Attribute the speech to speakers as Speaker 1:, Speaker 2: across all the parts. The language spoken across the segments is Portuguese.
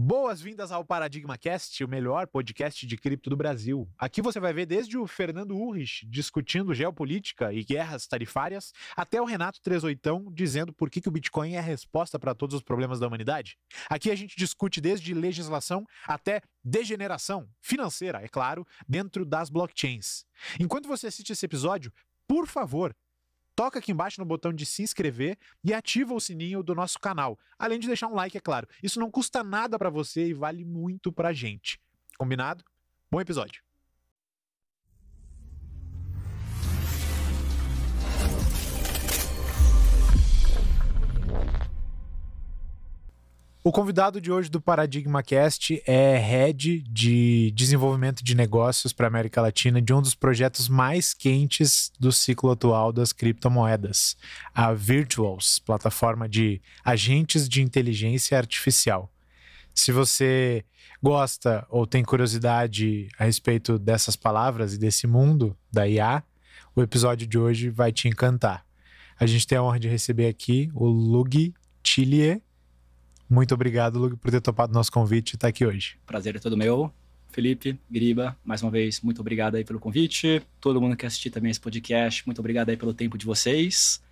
Speaker 1: Boas-vindas ao Paradigma Cast, o melhor podcast de cripto do Brasil. Aqui você vai ver desde o Fernando Urrich discutindo geopolítica e guerras tarifárias, até o Renato 38 dizendo por que o Bitcoin é a resposta para todos os problemas da humanidade. Aqui a gente discute desde legislação até degeneração financeira, é claro, dentro das blockchains. Enquanto você assiste esse episódio, por favor, toca aqui embaixo no botão de se inscrever e ativa o sininho do nosso canal. Além de deixar um like, é claro. Isso não custa nada para você e vale muito pra gente. Combinado? Bom episódio. O convidado de hoje do Paradigma Cast é Head de Desenvolvimento de Negócios para a América Latina de um dos projetos mais quentes do ciclo atual das criptomoedas, a Virtuals, plataforma de agentes de inteligência artificial. Se você gosta ou tem curiosidade a respeito dessas palavras e desse mundo da IA, o episódio de hoje vai te encantar. A gente tem a honra de receber aqui o Lug Tillier. Muito obrigado, Lug, por ter topado nosso convite e estar aqui hoje.
Speaker 2: Prazer é todo meu. Felipe, Giriba, mais uma vez, muito obrigado aí pelo convite. Todo mundo que assistiu também esse podcast, muito obrigado aí pelo tempo de vocês.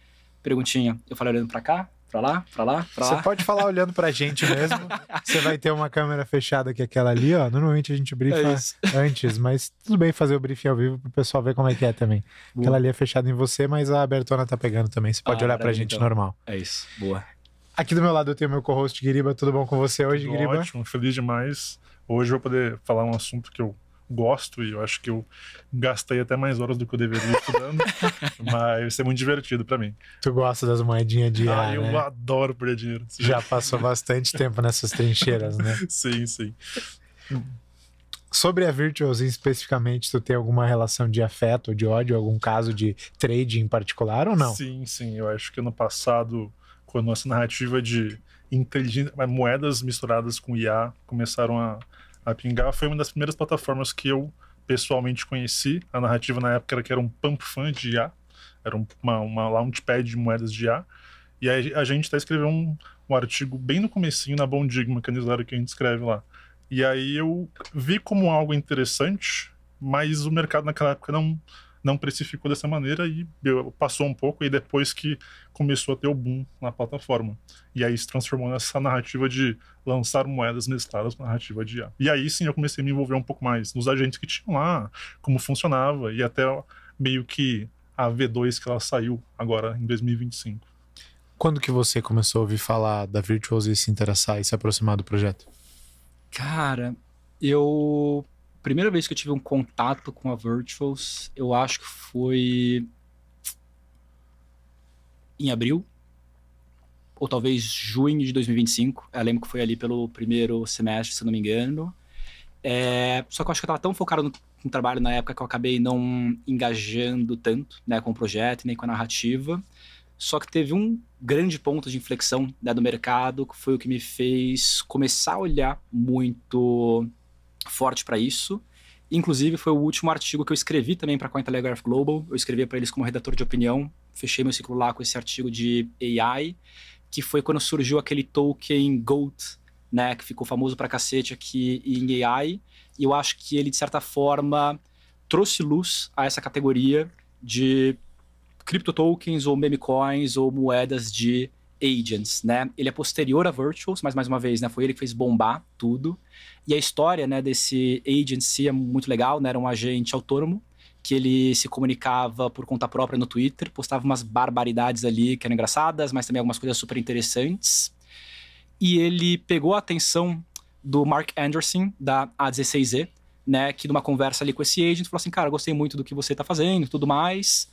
Speaker 2: Perguntinha, eu falei olhando pra cá, pra lá, pra lá, pra lá?
Speaker 1: Você pode falar olhando pra gente mesmo. Você vai ter uma câmera fechada que é aquela ali, ó. Normalmente a gente brifa antes, mas tudo bem fazer o briefing ao vivo pro pessoal ver como é que é também.
Speaker 2: Boa.
Speaker 1: Aquela ali é fechada em você, mas a abertona tá pegando também. Você pode olhar pra gente
Speaker 2: então.
Speaker 1: normal.
Speaker 2: É isso, boa.
Speaker 1: Aqui do meu lado eu tenho meu co-host Giriba. Tudo bom com você hoje, Giriba?
Speaker 3: Ótimo, feliz demais. Hoje eu vou poder falar um assunto que eu gosto e eu acho que eu gastei até mais horas do que eu deveria estudando, mas vai ser muito divertido pra mim.
Speaker 1: Tu gosta das moedinhas de IA,
Speaker 3: eu
Speaker 1: né?
Speaker 3: adoro perder dinheiro.
Speaker 1: Já passou bastante tempo nessas trincheiras, né?
Speaker 3: Sim, sim.
Speaker 1: Sobre a Virtuals especificamente, tu tem alguma relação de afeto ou de ódio, algum caso de trade em particular ou não?
Speaker 3: Sim, sim. Eu acho que ano passado, quando essa narrativa de moedas misturadas com IA começaram a pingar, foi uma das primeiras plataformas que eu pessoalmente conheci. A narrativa na época era que era um pump fund de IA, era uma launchpad de moedas de IA, e aí a gente até escreveu um artigo bem no comecinho na Bondigma, que é a newsletter que a gente escreve lá. E aí eu vi como algo interessante, mas o mercado naquela época não precificou dessa maneira e passou um pouco, e depois que começou a ter o boom na plataforma. E aí se transformou nessa narrativa de lançar moedas mescladas com a narrativa de IA. E aí sim eu comecei a me envolver um pouco mais nos agentes que tinham lá, como funcionava, e até meio que a V2 que ela saiu agora em 2025.
Speaker 1: Quando que você começou a ouvir falar da Virtuals e se interessar e se aproximar do projeto?
Speaker 2: Cara, primeira vez que eu tive um contato com a Virtuals, eu acho que foi em abril, ou talvez junho de 2025. Eu lembro que foi ali pelo primeiro semestre, se não me engano. Só que eu acho que eu estava tão focado no trabalho na época que eu acabei não engajando tanto, né, com o projeto nem com a narrativa. Só que teve um grande ponto de inflexão, né, do mercado, que foi o que me fez começar a olhar muito forte para isso. Inclusive foi o último artigo que eu escrevi também para a Cointelegraph Global. Eu escrevi para eles como redator de opinião. Fechei meu ciclo lá com esse artigo de AI, que foi quando surgiu aquele token GOAT, né, que ficou famoso pra cacete aqui em AI. E eu acho que ele, de certa forma, trouxe luz a essa categoria de criptotokens ou meme coins ou moedas de agents, né? Ele é posterior a Virtuals, mas mais uma vez, né, foi ele que fez bombar tudo. E a história, né, desse agency é muito legal, né? Era um agente autônomo que ele se comunicava por conta própria no Twitter, postava umas barbaridades ali que eram engraçadas, mas também algumas coisas super interessantes. E ele pegou a atenção do Mark Anderson, da A16Z, né, que numa conversa ali com esse agent falou assim, cara, gostei muito do que você tá fazendo e tudo mais,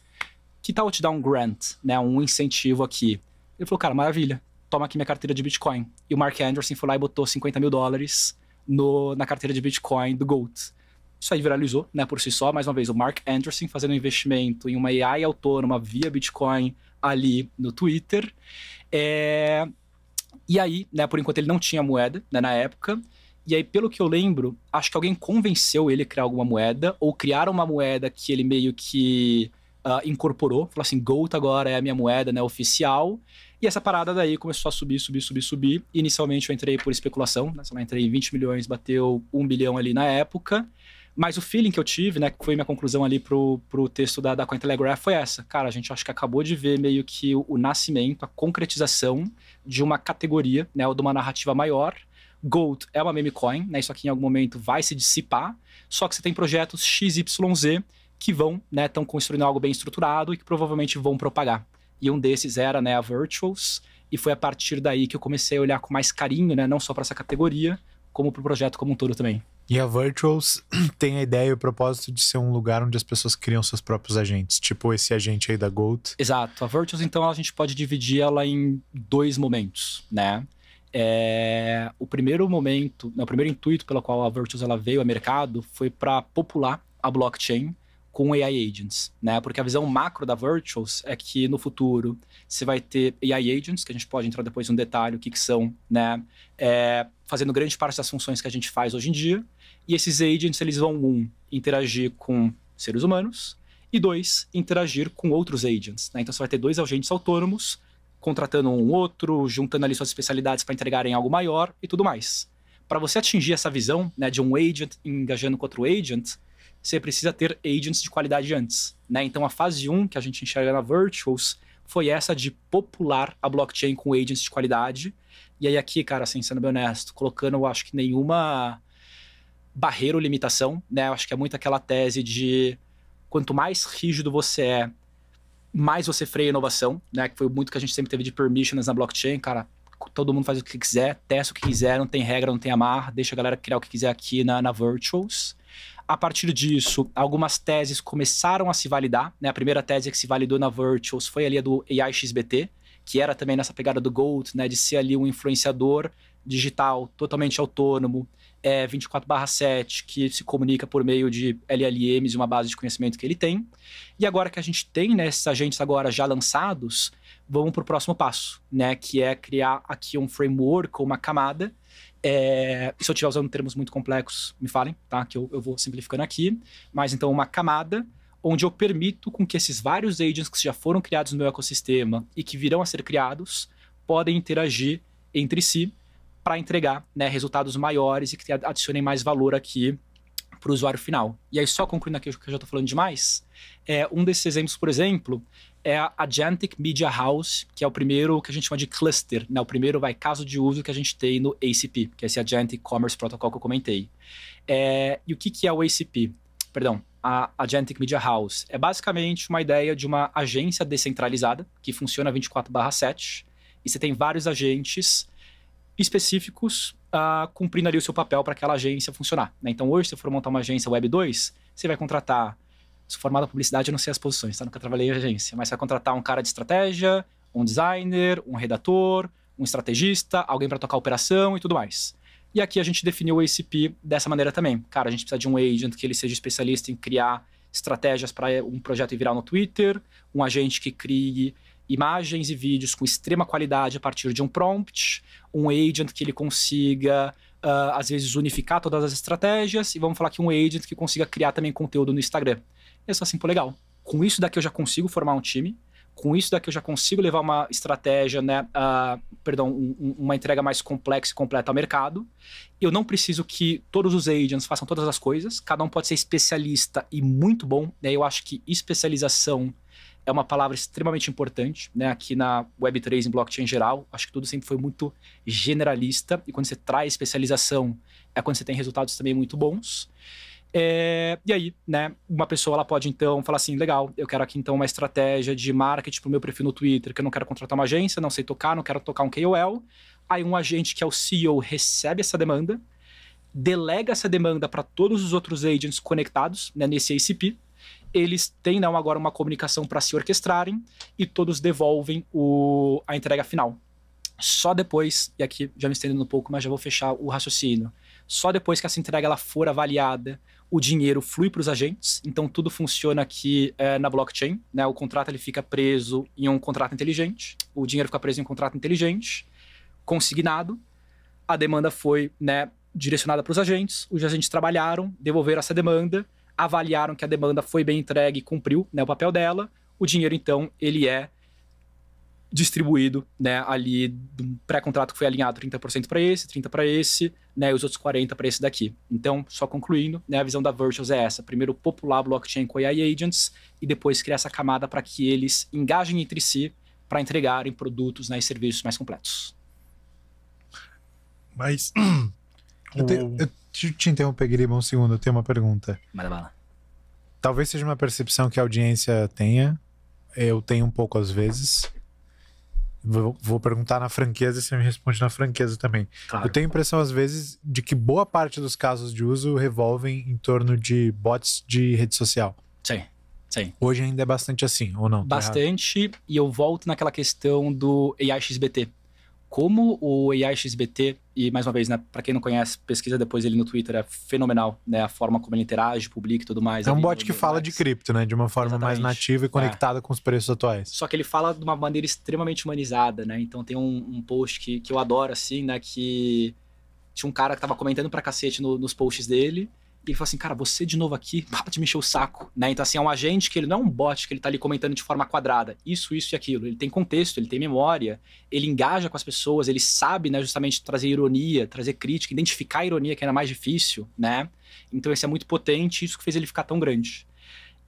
Speaker 2: que tal eu te dar um grant, né, um incentivo aqui? Ele falou, cara, maravilha, toma aqui minha carteira de Bitcoin. E o Mark Anderson foi lá e botou $50 mil na carteira de Bitcoin do GOAT. Isso aí viralizou, né, por si só. Mais uma vez, o Mark Anderson fazendo um investimento em uma AI autônoma via Bitcoin ali no Twitter. E aí, né, por enquanto ele não tinha moeda, né, na época. E aí, pelo que eu lembro, acho que alguém convenceu ele a criar alguma moeda, ou criaram uma moeda que ele meio que incorporou, falou assim, Gold agora é a minha moeda, né, oficial. E essa parada daí começou a subir. Inicialmente eu entrei por especulação, né? Eu entrei em 20 milhões, bateu 1 bilhão ali na época. Mas o feeling que eu tive, né, que foi minha conclusão ali pro texto da Cointelegraph foi essa. Cara, a gente acho que acabou de ver meio que o nascimento, a concretização de uma categoria, né, ou de uma narrativa maior. Gold é uma meme coin, né, isso aqui em algum momento vai se dissipar, só que você tem projetos XYZ que vão, né, estão construindo algo bem estruturado e que provavelmente vão propagar. E um desses era, né, a Virtuals, e foi a partir daí que eu comecei a olhar com mais carinho, né, não só para essa categoria, como para o projeto como um todo também.
Speaker 1: E a Virtuals tem a ideia e o propósito de ser um lugar onde as pessoas criam seus próprios agentes, tipo esse agente aí da Gold.
Speaker 2: Exato. A Virtuals, então, a gente pode dividir ela em 2 momentos, né? O primeiro momento, o primeiro intuito pelo qual a Virtuals ela veio ao mercado foi para popular a blockchain com AI agents, né? Porque a visão macro da Virtuals é que no futuro você vai ter AI agents, que a gente pode entrar depois no detalhe o que são, né? Fazendo grande parte das funções que a gente faz hoje em dia. E esses agents, eles vão, interagir com seres humanos e 2, interagir com outros agents, né? Então você vai ter 2 agentes autônomos contratando um outro, juntando ali suas especialidades para entregarem algo maior e tudo mais. Para você atingir essa visão, né, de um agent engajando com outro agent, você precisa ter agents de qualidade antes, né? Então a fase 1 que a gente enxerga na Virtuals foi essa de popular a blockchain com agents de qualidade. E aí aqui, cara, assim, sendo bem honesto, colocando, eu acho que nenhuma barreira ou limitação, né? Eu acho que é muito aquela tese de quanto mais rígido você é, mais você freia a inovação, né? Que foi muito que a gente sempre teve de permissions na blockchain, cara. Todo mundo faz o que quiser, testa o que quiser, não tem regra, não tem amarra, deixa a galera criar o que quiser aqui na Virtuals. A partir disso, algumas teses começaram a se validar, né? A primeira tese que se validou na Virtuals foi ali a do AIXBT, que era também nessa pegada do Gold, né? De ser ali um influenciador digital totalmente autônomo, 24/7, que se comunica por meio de LLMs e uma base de conhecimento que ele tem. E agora que a gente tem, né, esses agentes agora já lançados, vamos para o próximo passo, né? Que é criar aqui um framework ou uma camada. Se eu estiver usando termos muito complexos, me falem, tá? Que eu vou simplificando aqui. Mas então uma camada onde eu permito com que esses vários agents que já foram criados no meu ecossistema e que virão a ser criados podem interagir entre si para entregar, né, resultados maiores e que adicionem mais valor aqui para o usuário final. E aí, só concluindo aqui o que eu já estou falando demais, um desses exemplos, por exemplo, é a Agentic Media House, que é o primeiro que a gente chama de cluster, né? O primeiro caso de uso que a gente tem no ACP, que é esse Agentic Commerce Protocol que eu comentei. E o que é o ACP? Perdão, a Agentic Media House. É basicamente uma ideia de uma agência descentralizada, que funciona 24/7, e você tem vários agentes específicos cumprindo ali o seu papel para aquela agência funcionar, né? Então hoje, se você for montar uma agência Web 2, você vai contratar, se for da publicidade, eu não sei as posições, tá? Nunca trabalhei em agência, mas você vai contratar um cara de estratégia, um designer, um redator, um estrategista, alguém para tocar a operação e tudo mais. E aqui a gente definiu o ACP dessa maneira também. Cara, a gente precisa de um agent que ele seja especialista em criar estratégias para um projeto ir viral no Twitter, um agente que crie imagens e vídeos com extrema qualidade a partir de um prompt, um agent que ele consiga, às vezes, unificar todas as estratégias, e vamos falar que um agent que consiga criar também conteúdo no Instagram. E é só assim, pô, legal. Com isso daqui eu já consigo formar um time, com isso daqui eu já consigo levar uma estratégia, né, uma entrega mais complexa e completa ao mercado. Eu não preciso que todos os agents façam todas as coisas, cada um pode ser especialista e muito bom, né? Eu acho que especialização é uma palavra extremamente importante, né? Aqui na Web3 em blockchain em geral, acho que tudo sempre foi muito generalista, e quando você traz especialização é quando você tem resultados também muito bons. E aí, né, uma pessoa ela pode então falar assim, legal, eu quero aqui então uma estratégia de marketing para o meu perfil no Twitter, que eu não quero contratar uma agência, não sei tocar, não quero tocar um KOL. Aí um agente que é o CEO recebe essa demanda, delega essa demanda para todos os outros agents conectados, né, nesse ACP. Eles têm não, agora uma comunicação para se orquestrarem e todos devolvem a entrega final. Só depois, e aqui já me estendendo um pouco, mas já vou fechar o raciocínio, só depois que essa entrega ela for avaliada, o dinheiro flui para os agentes, então tudo funciona aqui na blockchain, né? O contrato ele fica preso em um contrato inteligente, o dinheiro fica preso em um contrato inteligente, consignado, a demanda foi, né, direcionada para os agentes trabalharam, devolveram essa demanda, avaliaram que a demanda foi bem entregue e cumpriu, né, o papel dela, o dinheiro, então, ele é distribuído, né, ali do pré-contrato que foi alinhado 30% para esse, 30% para esse, né, e os outros 40% para esse daqui. Então, só concluindo, né, a visão da Virtuals é essa. Primeiro, popular a blockchain com AI Agents e depois criar essa camada para que eles engajem entre si para entregarem produtos, né, e serviços mais completos.
Speaker 3: Mas...
Speaker 1: Eu te interromper, Guilherme, um segundo. Eu tenho uma pergunta.
Speaker 2: Manda bala.
Speaker 1: Talvez seja uma percepção que a audiência tenha. Eu tenho um pouco às vezes. Vou perguntar na franqueza e você me responde na franqueza também.
Speaker 2: Claro.
Speaker 1: Eu tenho a impressão, às vezes, de que boa parte dos casos de uso revolvem em torno de bots de rede social.
Speaker 2: Sim, sim.
Speaker 1: Hoje ainda é bastante assim, ou não?
Speaker 2: Bastante, e eu volto naquela questão do AI XBT. Como o AI XBT, e mais uma vez, né, para quem não conhece, pesquisa depois ele no Twitter, é fenomenal, né, a forma como ele interage, publica e tudo mais.
Speaker 1: É um bot que fala de cripto, né, de uma forma mais nativa e conectada com os preços atuais.
Speaker 2: Só que ele fala de uma maneira extremamente humanizada, né, então tem um post que eu adoro, assim, né, que tinha um cara que tava comentando pra cacete nos posts dele, e ele falou assim, cara, você de novo aqui, para de me encher o saco, né? Então, assim, é um agente que ele não é um bot que ele tá ali comentando de forma quadrada. Isso e aquilo. Ele tem contexto, ele tem memória, ele engaja com as pessoas, ele sabe, né, justamente trazer ironia, trazer crítica, identificar a ironia, que era mais difícil, né? Então, esse é muito potente, isso que fez ele ficar tão grande.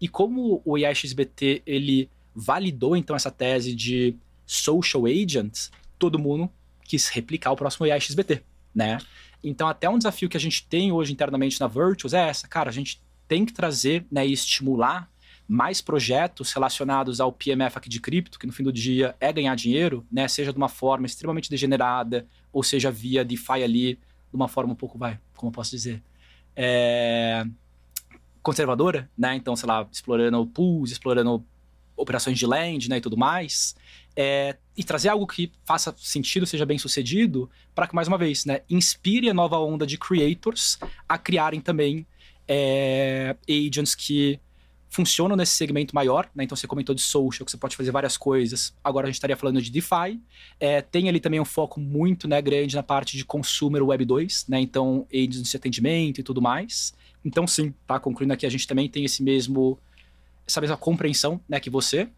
Speaker 2: E como o AI XBT, ele validou, então, essa tese de social agent, todo mundo quis replicar o próximo AI XBT, né? Então, até um desafio que a gente tem hoje internamente na Virtuals é essa, cara, a gente tem que trazer, né, e estimular mais projetos relacionados ao PMF aqui de cripto, que no fim do dia é ganhar dinheiro, né, seja de uma forma extremamente degenerada, ou seja via DeFi ali, de uma forma um pouco, como eu posso dizer, conservadora, né, então, sei lá, explorando pools, explorando operações de lend, né, e tudo mais, e trazer algo que faça sentido, seja bem sucedido, para que, mais uma vez, né, inspire a nova onda de creators a criarem também agents que funcionam nesse segmento maior, né? Então você comentou de social, que você pode fazer várias coisas. Agora a gente estaria falando de DeFi. Tem ali também um foco muito, né, grande na parte de consumer Web 2, né? Então agents de atendimento e tudo mais. Então sim, tá? Concluindo aqui, a gente também tem essa mesma compreensão, né, que você.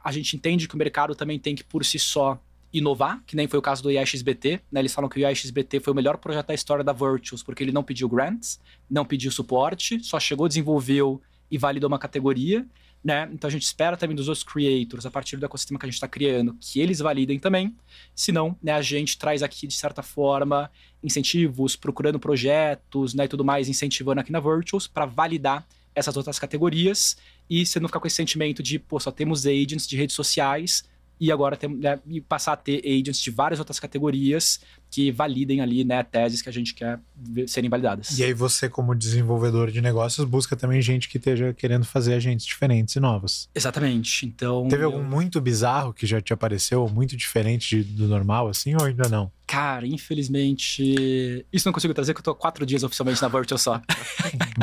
Speaker 2: A gente entende que o mercado também tem que, por si só, inovar, que nem foi o caso do AI XBT, né? Eles falam que o AI XBT foi o melhor projeto da história da Virtuals, porque ele não pediu grants, não pediu suporte, só chegou, desenvolveu e validou uma categoria, né? Então a gente espera também dos outros creators, a partir do ecossistema que a gente está criando, que eles validem também. Senão, né, a gente traz aqui, de certa forma, incentivos, procurando projetos, né, e tudo mais, incentivando aqui na Virtuals para validar essas outras categorias, e você não ficar com esse sentimento de, pô, só temos agents de redes sociais, e agora né, e passar a ter agents de várias outras categorias que validem ali, né, teses que a gente quer serem validadas.
Speaker 1: E aí você, como desenvolvedor de negócios, busca também gente que esteja querendo fazer agentes diferentes e novos.
Speaker 2: Exatamente. Então,
Speaker 1: teve algum muito bizarro que já te apareceu, ou muito diferente do normal, assim, ou ainda não?
Speaker 2: Cara, infelizmente, isso não consigo trazer, porque eu tô 4 dias oficialmente na Virtual só.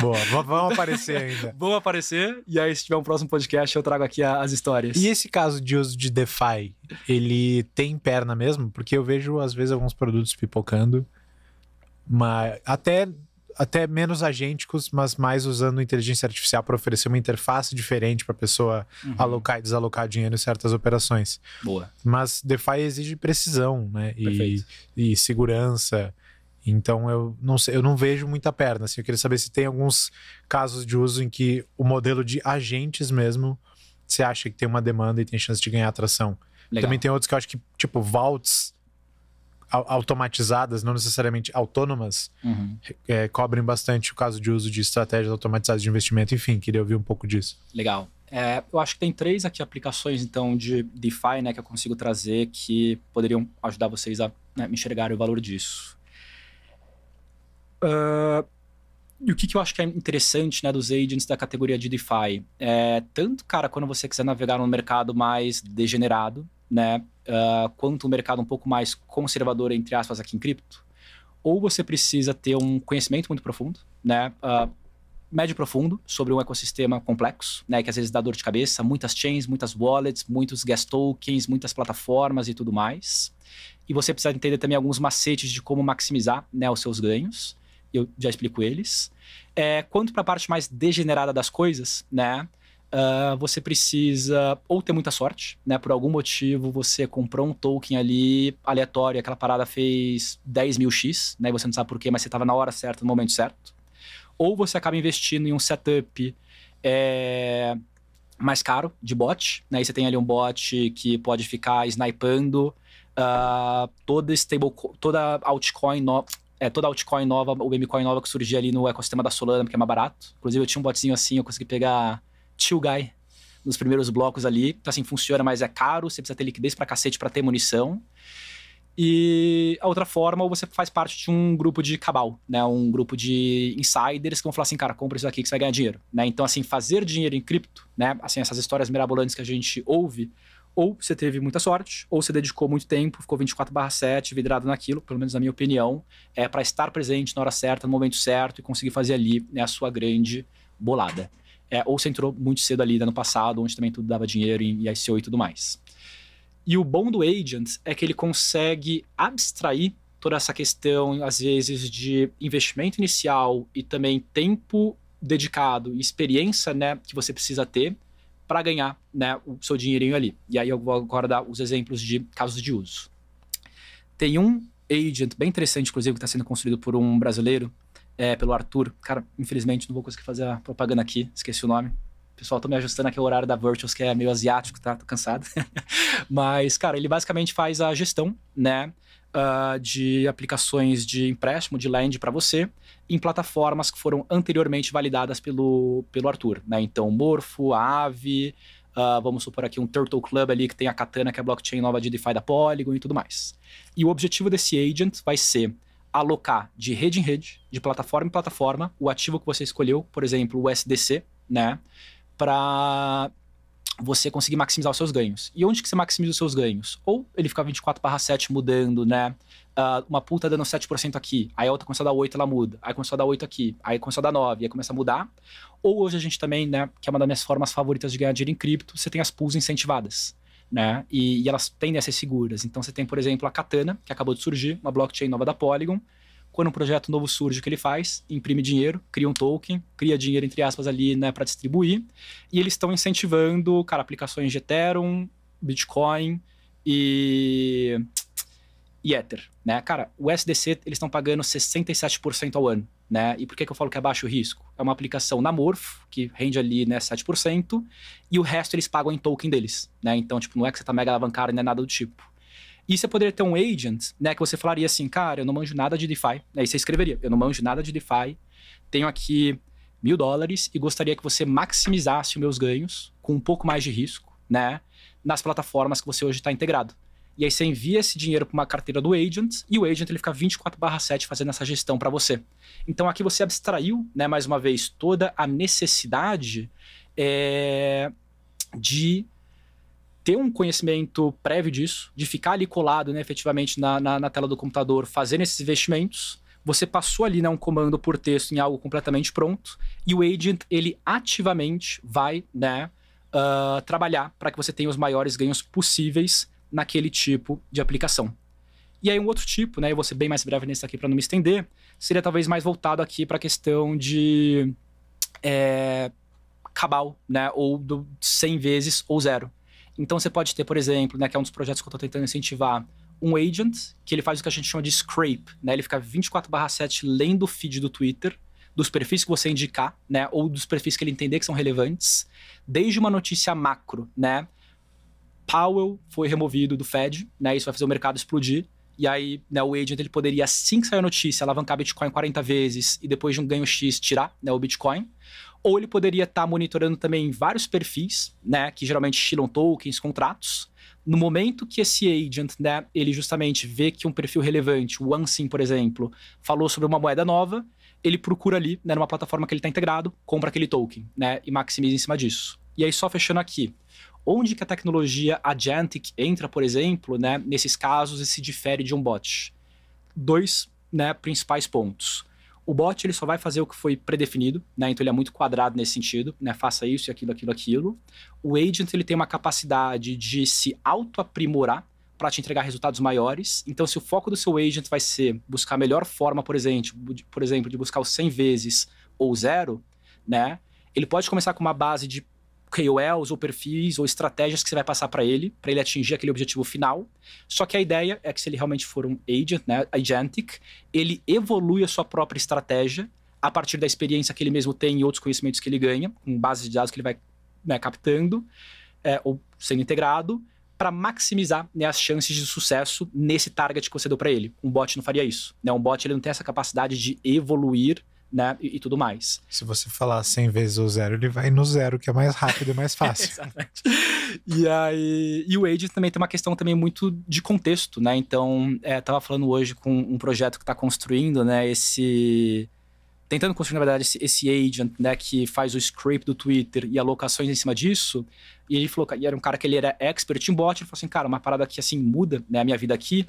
Speaker 1: Boa, vão aparecer ainda.
Speaker 2: Vão aparecer, e aí se tiver um próximo podcast eu trago aqui as histórias.
Speaker 1: E esse caso de uso de DeFi, ele tem perna mesmo? Porque eu vejo, às vezes, alguns produtos pipocando, mas até menos agênticos, mas mais usando inteligência artificial para oferecer uma interface diferente para a pessoa alocar e desalocar dinheiro em certas operações.
Speaker 2: Boa.
Speaker 1: Mas DeFi exige precisão, né? E segurança. Então eu não vejo muita perna. Assim, eu queria saber se tem alguns casos de uso em que o modelo de agentes mesmo, você acha que tem uma demanda e tem chance de ganhar atração.
Speaker 2: Legal.
Speaker 1: Também tem outros que eu acho que, tipo, vaults automatizadas, não necessariamente autônomas, cobrem bastante o caso de uso de estratégias automatizadas de investimento. Enfim, queria ouvir um pouco disso.
Speaker 2: Legal. Eu acho que tem 3 aqui aplicações, então, de DeFi, né, que eu consigo trazer que poderiam ajudar vocês a, né, me enxergarem o valor disso. E o que eu acho que é interessante, né, dos agents da categoria de DeFi? Tanto, cara, quando você quiser navegar num mercado mais degenerado, né, quanto um mercado um pouco mais conservador, entre aspas, aqui em cripto, ou você precisa ter um conhecimento muito profundo, né, médio e profundo, sobre um ecossistema complexo, né, que às vezes dá dor de cabeça, muitas chains, muitas wallets, muitos gas tokens, muitas plataformas e tudo mais. E você precisa entender também alguns macetes de como maximizar, né, os seus ganhos. eu já explico eles. Quanto para a parte mais degenerada das coisas, né? Você precisa ou ter muita sorte, né? Por algum motivo você comprou um token ali aleatório, aquela parada fez 10.000x, né? E você não sabe por quê, mas você estava na hora certa, no momento certo. Ou você acaba investindo em um setup mais caro de bot, né? E você tem ali um bot que pode ficar snipando toda altcoin nova, ou memecoin nova que surgia ali no ecossistema da Solana, porque é mais barato. Inclusive eu tinha um botzinho assim, eu consegui pegar Chill Guy nos primeiros blocos ali. Então assim, funciona, mas é caro, você precisa ter liquidez pra cacete pra ter munição. E a outra forma, ou você faz parte de um grupo de cabal, né? Um grupo de insiders que vão falar assim, cara, compra isso aqui que você vai ganhar dinheiro, né? Então assim, fazer dinheiro em cripto, né? Assim, essas histórias mirabolantes que a gente ouve, ou você teve muita sorte, ou você dedicou muito tempo, ficou 24/7 vidrado naquilo, pelo menos na minha opinião, para estar presente na hora certa, no momento certo, e conseguir fazer ali, né, a sua grande bolada. Ou você entrou muito cedo ali no passado, onde também tudo dava dinheiro em ICO e tudo mais. E o bom do Agent é que ele consegue abstrair toda essa questão, às vezes, de investimento inicial e também tempo dedicado e experiência, né, que você precisa ter para ganhar, né, o seu dinheirinho ali. E aí eu vou agora dar os exemplos de casos de uso. Tem um agent bem interessante, inclusive, que está sendo construído por um brasileiro, pelo Arthur. Cara, infelizmente não vou conseguir fazer a propaganda aqui, esqueci o nome. Pessoal, tô me ajustando aqui ao horário da Virtuals, que é meio asiático, tá? Tô cansado. Mas, cara, ele basicamente faz a gestão, né, de aplicações de empréstimo, de lend para você, em plataformas que foram anteriormente validadas pelo Arthur, né? Então, Morpho, a Aave, vamos supor aqui um Turtle Club ali, que tem a Katana, que é a blockchain nova de DeFi da Polygon e tudo mais. E o objetivo desse agent vai ser alocar de rede em rede, de plataforma em plataforma, o ativo que você escolheu, por exemplo, o SDC, né, para você conseguir maximizar os seus ganhos. E onde que você maximiza os seus ganhos? Ou ele fica 24/7 mudando, né? Uma pool tá dando 7% aqui, aí a outra começa a dar 8%, ela muda. Aí começou a dar 8% aqui, aí começou a dar 9%, aí começa a mudar. Ou hoje a gente também, né, que é uma das minhas formas favoritas de ganhar dinheiro em cripto, você tem as pools incentivadas, né? E elas tendem a ser seguras. Então você tem, por exemplo, a Katana, que acabou de surgir, uma blockchain nova da Polygon. Quando um projeto novo surge, o que ele faz? Imprime dinheiro, cria um token, cria dinheiro, entre aspas, ali, né, para distribuir. E eles estão incentivando, cara, aplicações de Ethereum, Bitcoin e Ether, né? Cara, o SDC, eles estão pagando 67% ao ano, né? E por que eu falo que é baixo risco? É uma aplicação na Morph, que rende ali, né, 7%, e o resto eles pagam em token deles, né? Então, tipo, não é que você tá mega alavancado, nem nada do tipo. E você poderia ter um agent, né, que você falaria assim, cara, eu não manjo nada de DeFi. Aí você escreveria, eu não manjo nada de DeFi, tenho aqui $1.000 e gostaria que você maximizasse os meus ganhos com um pouco mais de risco, né, nas plataformas que você hoje está integrado. E aí você envia esse dinheiro para uma carteira do agent e o agent ele fica 24/7 fazendo essa gestão para você. Então aqui você abstraiu, né, mais uma vez, toda a necessidade de ter um conhecimento prévio disso, de ficar ali colado, né, efetivamente na tela do computador fazendo esses investimentos. Você passou ali, né, um comando por texto em algo completamente pronto e o agent ele ativamente vai, né, trabalhar para que você tenha os maiores ganhos possíveis naquele tipo de aplicação. E aí um outro tipo, né, eu vou ser bem mais breve nesse aqui para não me estender, seria talvez mais voltado aqui para a questão de cabal, né, ou do 100 vezes ou zero. Então você pode ter, por exemplo, né, que é um dos projetos que eu estou tentando incentivar, um agent, que ele faz o que a gente chama de scrape, né? Ele fica 24/7 lendo o feed do Twitter, dos perfis que você indicar, né? Ou dos perfis que ele entender que são relevantes, desde uma notícia macro, né? Powell foi removido do Fed, né? Isso vai fazer o mercado explodir. E aí, né, o agent ele poderia, assim que sair a notícia, alavancar Bitcoin 40 vezes e depois de um ganho X tirar, né, o Bitcoin. Ou ele poderia estar monitorando também vários perfis, né, que geralmente estilam tokens, contratos. No momento que esse agent, né, ele justamente vê que um perfil relevante, o OneSim, por exemplo, falou sobre uma moeda nova, ele procura ali, né, numa plataforma que ele está integrado, compra aquele token, né, e maximiza em cima disso. E aí, só fechando aqui, onde que a tecnologia agentic entra, por exemplo, né, nesses casos e se difere de um bot? 2, né, principais pontos. O bot ele só vai fazer o que foi predefinido, né? Então ele é muito quadrado nesse sentido, né? Faça isso e aquilo, aquilo, aquilo. O agent ele tem uma capacidade de se auto-aprimorar para te entregar resultados maiores. Então, se o foco do seu agent vai ser buscar a melhor forma, por exemplo, de buscar os 100 vezes ou 0, né? Ele pode começar com uma base de KOLs ou perfis ou estratégias que você vai passar para ele atingir aquele objetivo final. Só que a ideia é que se ele realmente for um agent, né, agentic, ele evolui a sua própria estratégia a partir da experiência que ele mesmo tem e outros conhecimentos que ele ganha, com bases de dados que ele vai, né, captando ou sendo integrado, para maximizar, né, as chances de sucesso nesse target que você deu para ele. Um bot não faria isso, né? Um bot ele não tem essa capacidade de evoluir, né, e tudo mais.
Speaker 1: Se você falar 100 vezes o 0, ele vai no 0, que é mais rápido e mais fácil.
Speaker 2: Exatamente. E o agent também tem uma questão também muito de contexto, né? Então, tava falando hoje com um projeto que está construindo, né, tentando construir, na verdade, esse agent, né, que faz o script do Twitter e alocações em cima disso. E ele falou, e era um cara que ele era expert em bot, ele falou assim, cara, uma parada que assim muda, né, a minha vida aqui,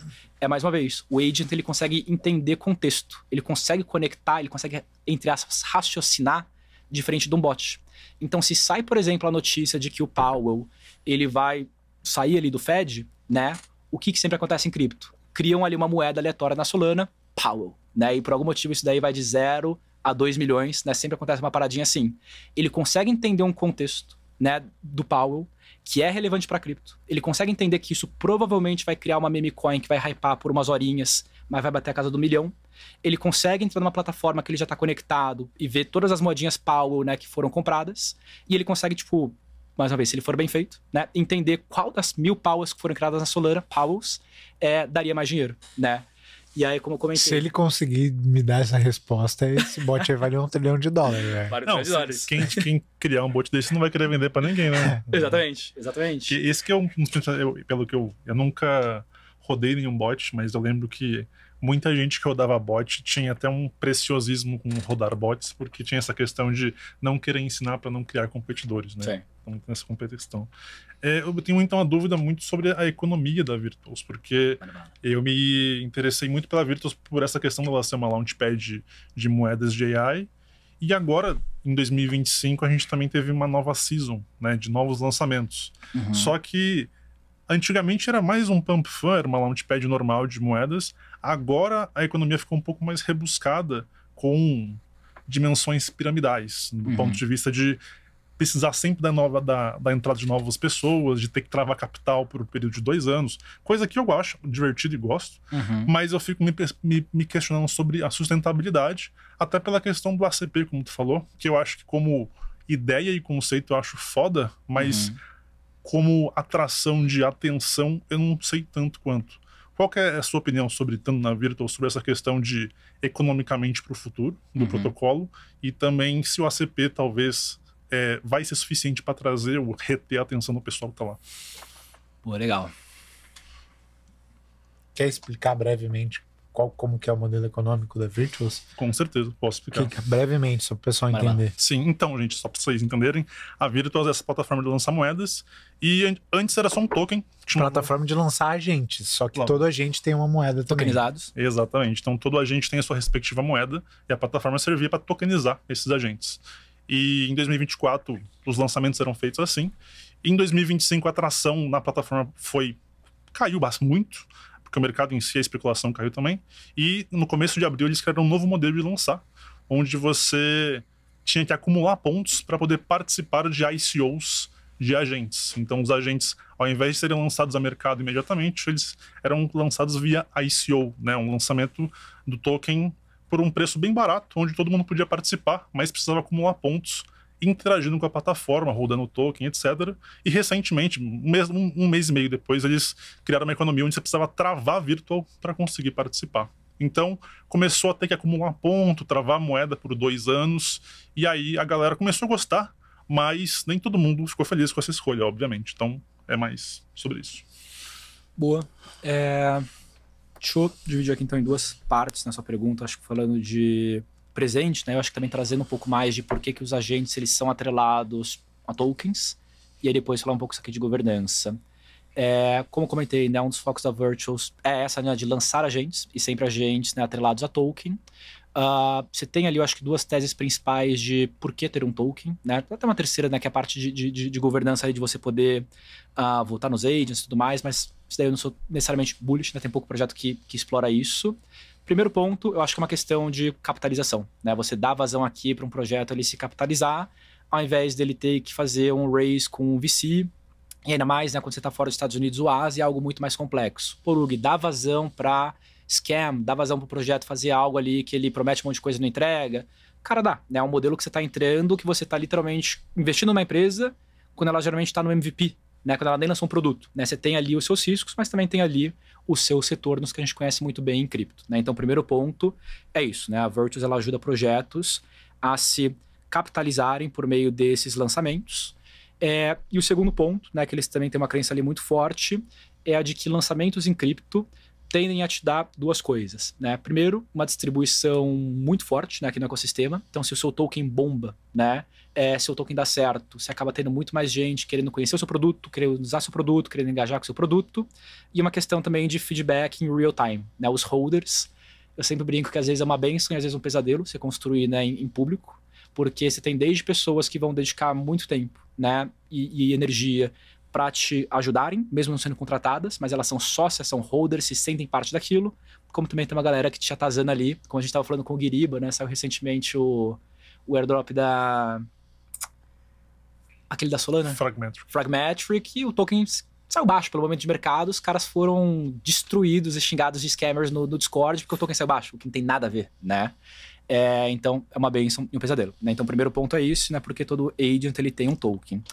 Speaker 2: mais uma vez, o agent ele consegue entender contexto, ele consegue conectar, ele consegue, entre aspas, raciocinar diferente de um bot. Então, se sai, por exemplo, a notícia de que o Powell, ele vai sair ali do Fed, né, o que sempre acontece em cripto? Criam ali uma moeda aleatória na Solana, Powell, né, e por algum motivo isso daí vai de 0 a 2 milhões, né, sempre acontece uma paradinha assim. Ele consegue entender um contexto, né, do Powell, que é relevante para cripto. Ele consegue entender que isso provavelmente vai criar uma meme coin que vai hypar por umas horinhas, mas vai bater a casa do 1 milhão. Ele consegue entrar numa plataforma que ele já está conectado e ver todas as moedinhas Powell, né, que foram compradas. E ele consegue, tipo, mais uma vez, se ele for bem feito, né, entender qual das 1000 Powells que foram criadas na Solana, Powells, daria mais dinheiro, né? E aí, como eu comentei...
Speaker 1: Se ele conseguir me dar essa resposta, esse bot aí vale $1 trilhão, velho.
Speaker 3: Não, quem criar um bot desse não vai querer vender pra ninguém, né?
Speaker 2: Exatamente.
Speaker 3: Esse que é pelo que eu nunca rodei nenhum bot, mas eu lembro que muita gente que rodava bot tinha até um preciosismo com rodar bots, porque tinha essa questão de não querer ensinar para não criar competidores, né?
Speaker 2: Sim.
Speaker 3: Então tem essa competição. Eu tenho então uma dúvida muito sobre a economia da Virtuos, porque eu me interessei muito pela Virtuos por essa questão dela ser uma launchpad de moedas de AI, e agora, em 2025, a gente também teve uma nova season, né, de novos lançamentos.
Speaker 2: Uhum.
Speaker 3: Só que antigamente era mais um pump fund, era uma launchpad normal de moedas. Agora a economia ficou um pouco mais rebuscada, com dimensões piramidais, do ponto de vista de precisar sempre da entrada de novas pessoas, de ter que travar capital por um período de 2 anos, coisa que eu acho divertido e gosto, mas eu fico me questionando sobre a sustentabilidade, até pela questão do ACP, como tu falou, que eu acho que como ideia e conceito eu acho foda, mas como atração de atenção eu não sei tanto quanto. Qual que é a sua opinião sobre, tanto na Virtual, sobre essa questão de economicamente para o futuro do protocolo, e também se o ACP talvez vai ser suficiente para trazer ou reter a atenção do pessoal que tá lá?
Speaker 2: Pô, legal.
Speaker 1: Quer explicar brevemente como que é o modelo econômico da Virtuos?
Speaker 3: Com certeza, posso explicar.
Speaker 1: Brevemente, só para o pessoal entender.
Speaker 3: Sim, então, gente, só para vocês entenderem, a Virtuos é essa plataforma de lançar moedas, e antes era só um token.
Speaker 1: Plataforma de lançar agentes, só que todo agente tem uma moeda também.
Speaker 2: Tokenizados.
Speaker 3: Exatamente, então todo agente tem a sua respectiva moeda, e a plataforma servia para tokenizar esses agentes. E em 2024, os lançamentos eram feitos assim. Em 2025, a atração na plataforma caiu muito, porque o mercado em si, a especulação caiu também. E no começo de abril, eles criaram um novo modelo de lançar, onde você tinha que acumular pontos para poder participar de ICOs de agentes. Então, os agentes, ao invés de serem lançados a mercado imediatamente, eles eram lançados via ICO, né? Um lançamento do token por um preço bem barato, onde todo mundo podia participar, mas precisava acumular pontos, interagindo com a plataforma, rodando o token, etc. E recentemente, um mês e meio depois, eles criaram uma economia onde você precisava travar Virtual para conseguir participar. Então, começou a ter que acumular ponto, travar a moeda por 2 anos, e aí a galera começou a gostar, mas nem todo mundo ficou feliz com essa escolha, obviamente. Então, é mais sobre isso.
Speaker 2: Boa. Deixa eu dividir aqui então em 2 partes nessa pergunta, acho que falando de presente, né? Eu acho que também trazendo um pouco mais de por que os agentes eles são atrelados a tokens, e aí depois falar um pouco isso aqui de governança. Como eu comentei, né, um dos focos da Virtuos é essa, né, de lançar agentes, e sempre agentes, né, atrelados a token. Você tem ali, eu acho que 2 teses principais de por que ter um token, né? Até uma terceira, né, que é a parte de governança aí, de você poder votar nos agents e tudo mais, mas Isso daí eu não sou necessariamente bullish, né? Tem pouco projeto que explora isso. Primeiro ponto, eu acho que é uma questão de capitalização, né? Você dá vazão aqui para um projeto ele se capitalizar, ao invés dele ter que fazer um raise com um VC, e ainda mais, né, quando você está fora dos Estados Unidos ou Ásia, é algo muito mais complexo. Porug, dá vazão para scam, dá vazão para o projeto fazer algo ali que ele promete um monte de coisa e não entrega. Cara, dá, né? É um modelo que você está entrando, que você está literalmente investindo numa empresa quando ela geralmente está no MVP, né? Quando ela nem lançou um produto, né? Você tem ali os seus riscos, mas também tem ali os seus retornos que a gente conhece muito bem em cripto, né? Então, o primeiro ponto é isso, né? A Virtuos, ela ajuda projetos a se capitalizarem por meio desses lançamentos. E o segundo ponto, né, que eles também têm uma crença ali muito forte, é a de que lançamentos em cripto tendem a te dar duas coisas, né? Primeiro, uma distribuição muito forte, né, aqui no ecossistema. Então, se o seu token bomba, né, se o token dá certo, você acaba tendo muito mais gente querendo conhecer o seu produto, querendo usar seu produto, querendo engajar com o seu produto. E uma questão também de feedback em real time, né? Os holders, eu sempre brinco que às vezes é uma bênção e às vezes um pesadelo você construir, né, em público, porque você tem desde pessoas que vão dedicar muito tempo, né, e energia para te ajudarem, mesmo não sendo contratadas, mas elas são sócias, são holders, se sentem parte daquilo, como também tem uma galera que te atazana ali, como a gente estava falando com o Guiriba, né, saiu recentemente o airdrop aquele da Solana? Fragmetric, e o token saiu baixo pelo momento de mercado, os caras foram destruídos e xingados de scammers no Discord, porque o token saiu baixo, o que não tem nada a ver, né? Então, é uma bênção e um pesadelo, né? Então, o primeiro ponto é isso, né? Porque todo agent, ele tem um token.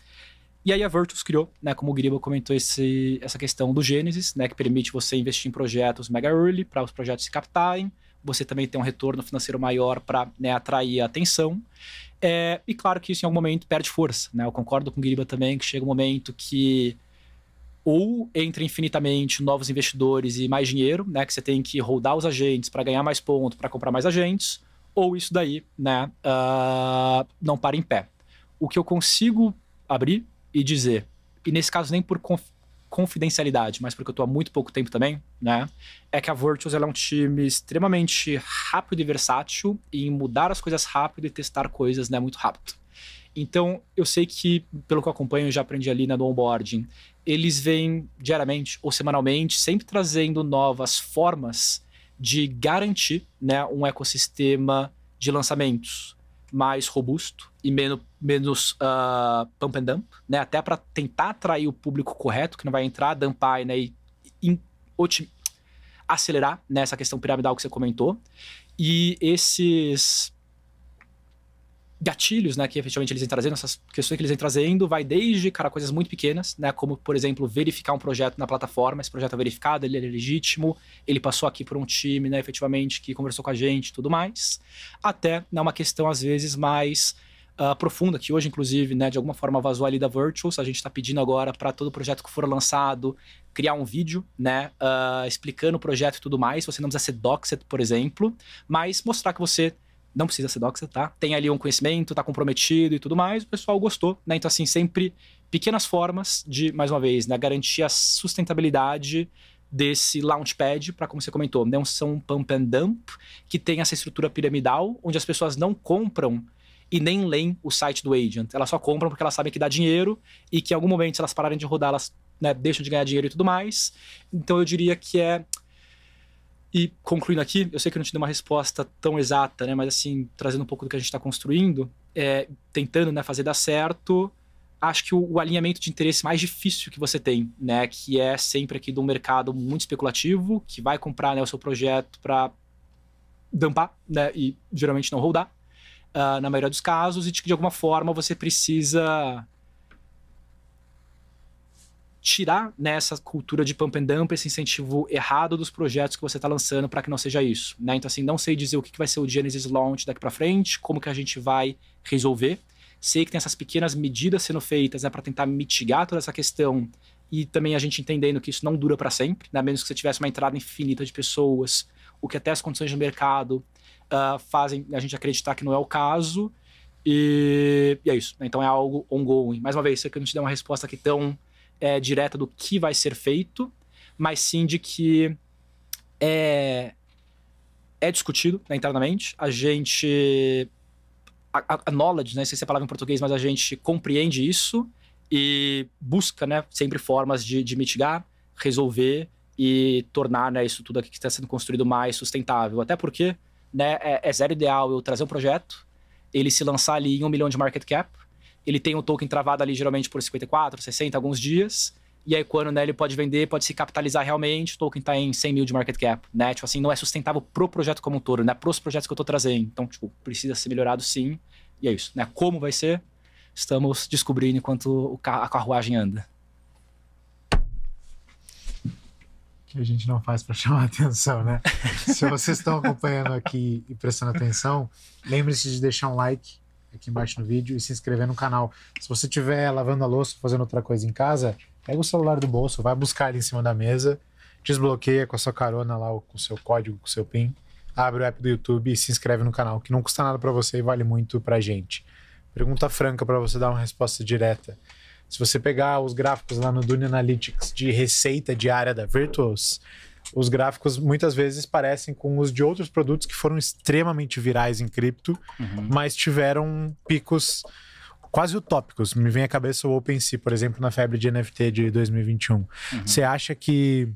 Speaker 2: E aí a Virtuos criou, né, como o Guiriba comentou, essa questão do Gênesis, né, que permite você investir em projetos mega early para os projetos se captarem. Você também tem um retorno financeiro maior para, né, atrair a atenção. E claro que isso em algum momento perde força, né? Eu concordo com o Guiriba também que chega um momento que ou entra infinitamente novos investidores e mais dinheiro, né, que você tem que holdar os agentes para ganhar mais pontos, para comprar mais agentes, ou isso daí, né, não para em pé. O que eu consigo abrir e dizer, e nesse caso nem por confidencialidade, mas porque eu estou há muito pouco tempo também, né, é que a Virtuos ela é um time extremamente rápido e versátil em mudar as coisas rápido e testar coisas, né, muito rápido. Então, eu sei que, pelo que eu acompanho, eu já aprendi ali, né, no onboarding, eles vêm diariamente ou semanalmente, sempre trazendo novas formas de garantir, né, um ecossistema de lançamentos mais robusto e menos pump and dump, né, até para tentar atrair o público correto, que não vai entrar, dumpar, né, e acelerar nessa questão piramidal que você comentou. E esses gatilhos, né, que efetivamente eles vêm trazendo, essas questões que eles vêm trazendo, vai desde, cara, coisas muito pequenas, né, como, por exemplo, verificar um projeto na plataforma, esse projeto é verificado, ele é legítimo, ele passou aqui por um time, né, efetivamente, que conversou com a gente e tudo mais, até, né, uma questão, às vezes, mais profunda, que hoje, inclusive, né, de alguma forma vazou ali da Virtuos, a gente está pedindo agora para todo projeto que for lançado, criar um vídeo, né, explicando o projeto e tudo mais, você não precisa ser doxed, por exemplo, mas mostrar que você não precisa ser doxed, tá? Tem ali um conhecimento, tá comprometido e tudo mais, o pessoal gostou, né? Então, assim, sempre pequenas formas de, mais uma vez, né, garantir a sustentabilidade desse launchpad para, como você comentou, não são pump and dump, que tem essa estrutura piramidal, onde as pessoas não compram e nem leem o site do agent. Elas só compram porque elas sabem que dá dinheiro e que em algum momento, se elas pararem de rodar, elas, né, deixam de ganhar dinheiro e tudo mais. Então, eu diria que E concluindo aqui, eu sei que eu não te dei uma resposta tão exata, né? Mas assim, trazendo um pouco do que a gente está construindo, tentando, né, fazer dar certo, acho que o alinhamento de interesse mais difícil que você tem, né? Que é sempre aqui de um mercado muito especulativo, que vai comprar, né, o seu projeto para dumpar, né? E geralmente não holdar, na maioria dos casos, e de alguma forma você precisa tirar nessa cultura de pump and dump, esse incentivo errado dos projetos que você está lançando para que não seja isso, né? Então, assim, não sei dizer o que vai ser o Genesis Launch daqui para frente, como que a gente vai resolver. Sei que tem essas pequenas medidas sendo feitas, né, para tentar mitigar toda essa questão e também a gente entendendo que isso não dura para sempre, né? A menos que você tivesse uma entrada infinita de pessoas, o que até as condições de mercado fazem a gente acreditar que não é o caso. E é isso, né? Então é algo ongoing. Mais uma vez, sei que eu não te dei uma resposta aqui tão direta do que vai ser feito, mas sim de que é discutido, né, internamente. A gente a knowledge, né, não sei se é a palavra em português, mas a gente compreende isso e busca, né, sempre formas de mitigar. resolver e tornar, né, isso tudo aqui que está sendo construído mais sustentável. Até porque, né, é zero ideal eu trazer um projeto, ele se lançar ali em 1 milhão de market cap, ele tem o token travado ali geralmente por 54, 60, alguns dias, e aí quando, né, ele pode vender, pode se capitalizar realmente, o token está em 100 mil de market cap, né? Tipo assim, não é sustentável pro projeto como um todo, né? Pros projetos que eu estou trazendo. Então, tipo, precisa ser melhorado sim, e é isso, né? Como vai ser? Estamos descobrindo enquanto a carruagem anda.
Speaker 1: Que a gente não faz para chamar atenção, né? Se vocês estão acompanhando aqui e prestando atenção, lembre-se de deixar um like aqui embaixo no vídeo e se inscrever no canal. Se você estiver lavando a louça, fazendo outra coisa em casa, pega o celular do bolso, vai buscar ali em cima da mesa, desbloqueia com a sua carona lá, com o seu código, com o seu PIN, abre o app do YouTube e se inscreve no canal, que não custa nada para você e vale muito pra gente. Pergunta franca para você dar uma resposta direta. Se você pegar os gráficos lá no Dune Analytics de receita diária da Virtuos, os gráficos muitas vezes parecem com os de outros produtos que foram extremamente virais em cripto, mas tiveram picos quase utópicos. Me vem à cabeça o OpenSea, por exemplo, na febre de NFT de 2021. Você acha que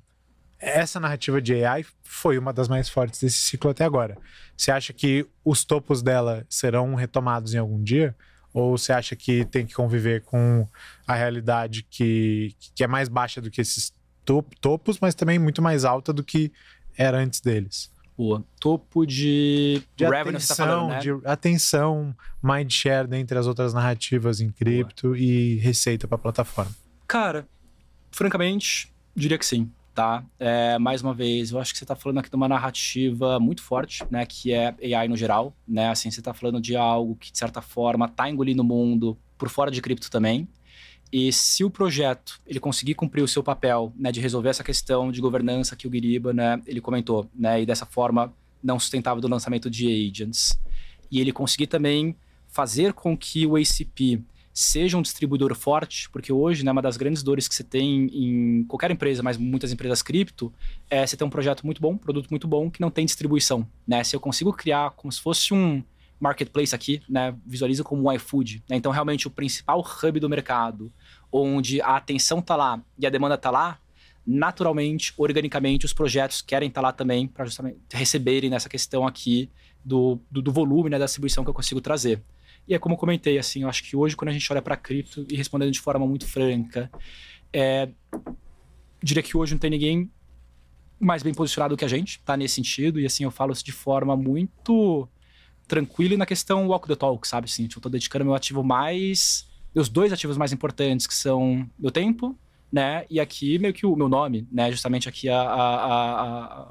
Speaker 1: essa narrativa de AI foi uma das mais fortes desse ciclo até agora? Você acha que os topos dela serão retomados em algum dia? Ou você acha que tem que conviver com a realidade que é mais baixa do que esses topos, mas também muito mais alta do que era antes deles?
Speaker 2: Boa. Topo de revenue, você tá falando, né?
Speaker 1: De atenção, mindshare dentre as outras narrativas em cripto e receita para a plataforma.
Speaker 2: Cara, francamente, diria que sim, tá? Mais uma vez, eu acho que você tá falando aqui de uma narrativa muito forte, né? Que é AI no geral, né? Assim, você tá falando de algo que, de certa forma, tá engolindo o mundo por fora de cripto também. E se o projeto ele conseguir cumprir o seu papel, né, de resolver essa questão de governança que o Guiriba, né, ele comentou, né, e dessa forma não sustentável do lançamento de agents, e ele conseguir também fazer com que o ACP seja um distribuidor forte, porque hoje, né, uma das grandes dores que você tem em qualquer empresa, mas muitas empresas cripto, é você ter um projeto muito bom, produto muito bom, que não tem distribuição, né? Se eu consigo criar como se fosse um marketplace aqui, né, visualiza como um iFood, né? Então realmente o principal hub do mercado, onde a atenção tá lá e a demanda tá lá, naturalmente, organicamente, os projetos querem estar lá também para justamente receberem nessa questão aqui do volume, né, da distribuição que eu consigo trazer. E é como eu comentei, assim, eu acho que hoje quando a gente olha para cripto e respondendo de forma muito franca, diria que hoje não tem ninguém mais bem posicionado que a gente, tá, nesse sentido, e assim, eu falo isso de forma muito tranquilo e na questão walk the talk, sabe? Assim, eu tô dedicando meu ativo meus 2 ativos mais importantes, que são meu tempo, né? E aqui meio que o meu nome, né? Justamente aqui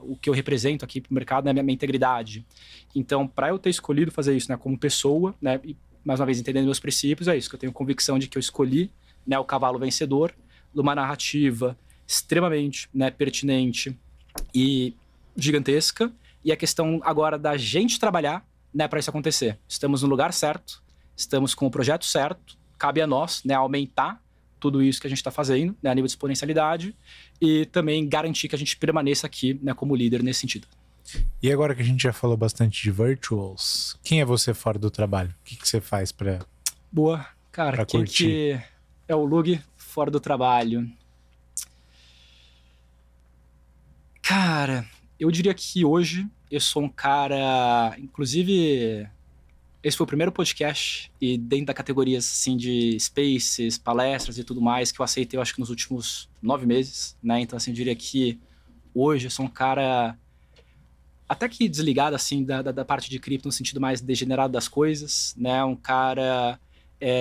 Speaker 2: o que eu represento aqui pro mercado, né? Minha integridade. Então, para eu ter escolhido fazer isso, né? Como pessoa, né? E, mais uma vez, entendendo meus princípios, é isso, que eu tenho convicção de que eu escolhi, né? O cavalo vencedor, de uma narrativa extremamente, né? Pertinente e gigantesca. E a questão agora da gente trabalhar, né, para isso acontecer. Estamos no lugar certo, estamos com o projeto certo, cabe a nós, né, aumentar tudo isso que a gente está fazendo, né, a nível de exponencialidade, e também garantir que a gente permaneça aqui, né, como líder nesse sentido.
Speaker 1: E agora que a gente já falou bastante de Virtuals, quem é você fora do trabalho? O que você faz para...
Speaker 2: Boa, cara, quem que é o Lug fora do trabalho? Cara, eu diria que hoje eu sou um cara, inclusive, esse foi o primeiro podcast e dentro da categoria assim, de spaces, palestras e tudo mais que eu aceitei, eu acho que nos últimos 9 meses, né? Então, assim, eu diria que hoje eu sou um cara até que desligado, assim, da parte de cripto no sentido mais degenerado das coisas, né? Um cara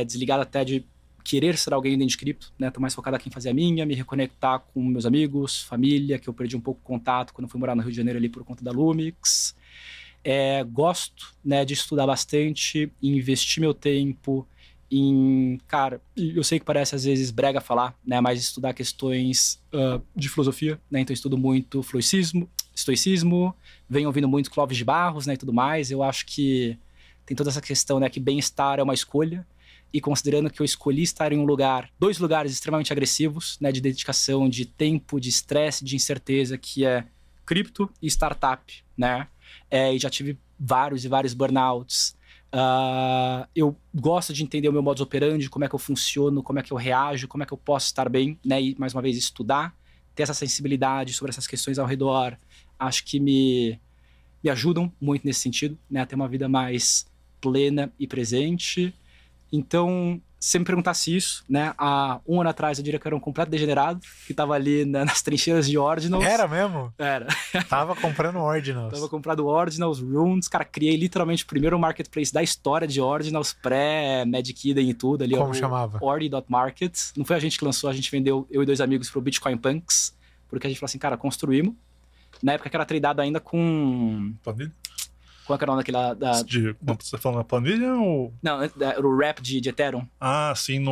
Speaker 2: desligado até de querer ser alguém dentro de cripto, né? Tô mais focado aqui em fazer a minha, me reconectar com meus amigos, família, que eu perdi um pouco o contato quando eu fui morar no Rio de Janeiro ali por conta da Lumix. Gosto, né, de estudar bastante, investir meu tempo em... Cara, eu sei que parece às vezes brega falar, né? Mas estudar questões de filosofia, né? Então eu estudo muito estoicismo, venho ouvindo muito Clóvis de Barros, né, e tudo mais. Eu acho que tem toda essa questão, né, que bem-estar é uma escolha. E considerando que eu escolhi estar em 2 lugares extremamente agressivos, né, de dedicação, de tempo, de estresse, de incerteza, que é cripto e startup, né? E já tive vários e vários burnouts. Eu gosto de entender o meu modus operandi, como é que eu funciono, como é que eu reajo, como é que eu posso estar bem, né? E, mais uma vez, estudar, ter essa sensibilidade sobre essas questões ao redor, acho que me ajudam muito nesse sentido, né? A ter uma vida mais plena e presente. Então, se você me perguntasse isso, né? Há um ano atrás eu diria que eu era um completo degenerado, que tava ali nas trincheiras de Ordinals.
Speaker 1: Era mesmo?
Speaker 2: Era.
Speaker 1: Tava comprando Ordinals.
Speaker 2: Tava comprando Ordinals, Runes, cara, criei literalmente o primeiro marketplace da história de Ordinals, pré-Magic Eden e tudo ali.
Speaker 1: Como chamava?
Speaker 2: Ordi.market. Não foi a gente que lançou, a gente vendeu, eu e 2 amigos, pro Bitcoin Punks, porque a gente falou assim, cara, construímos. Na época que era tradeado ainda com...
Speaker 3: Planilha?
Speaker 2: Qual que era o nome daquela...
Speaker 3: Você tá falando na planilha ou...
Speaker 2: Não, era o wrap de Ethereum.
Speaker 3: Ah, sim,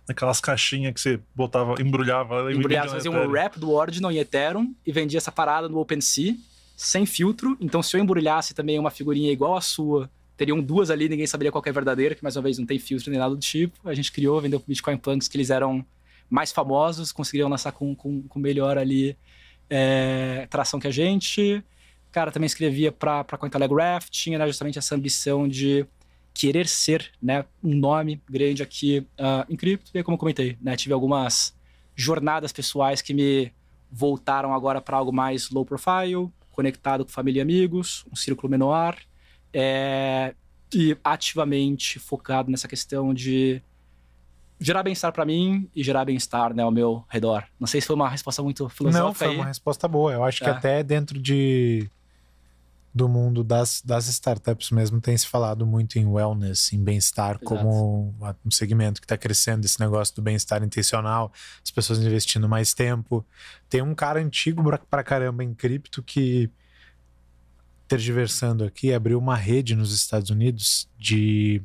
Speaker 3: naquelas caixinhas que você botava, embrulhava.
Speaker 2: Fazia um wrap do Ordinal em Ethereum e vendia essa parada no OpenSea, sem filtro. Então, se eu embrulhasse também uma figurinha igual a sua, teriam 2 ali, ninguém saberia qual que é verdadeira, que mais uma vez não tem filtro nem nada do tipo. A gente criou, vendeu pro Bitcoin Punks, que eles eram mais famosos, conseguiriam lançar com melhor ali tração que a gente. Cara, também escrevia pra Cointelegraph, tinha, né, justamente essa ambição de querer ser, né, um nome grande aqui em cripto. E aí, como eu comentei, né, tive algumas jornadas pessoais que me voltaram agora para algo mais low profile, conectado com família e amigos, um círculo menor, e ativamente focado nessa questão de gerar bem-estar para mim e gerar bem-estar, né, ao meu redor. Não sei se foi uma resposta muito filosófica.
Speaker 1: Não, foi uma resposta boa. Eu acho que até dentro do mundo das startups mesmo tem se falado muito em wellness, em bem-estar. Exato. Como um segmento que está crescendo, esse negócio do bem-estar intencional, as pessoas investindo mais tempo. Tem um cara antigo pra caramba em cripto que, tergiversando aqui, abriu uma rede nos Estados Unidos de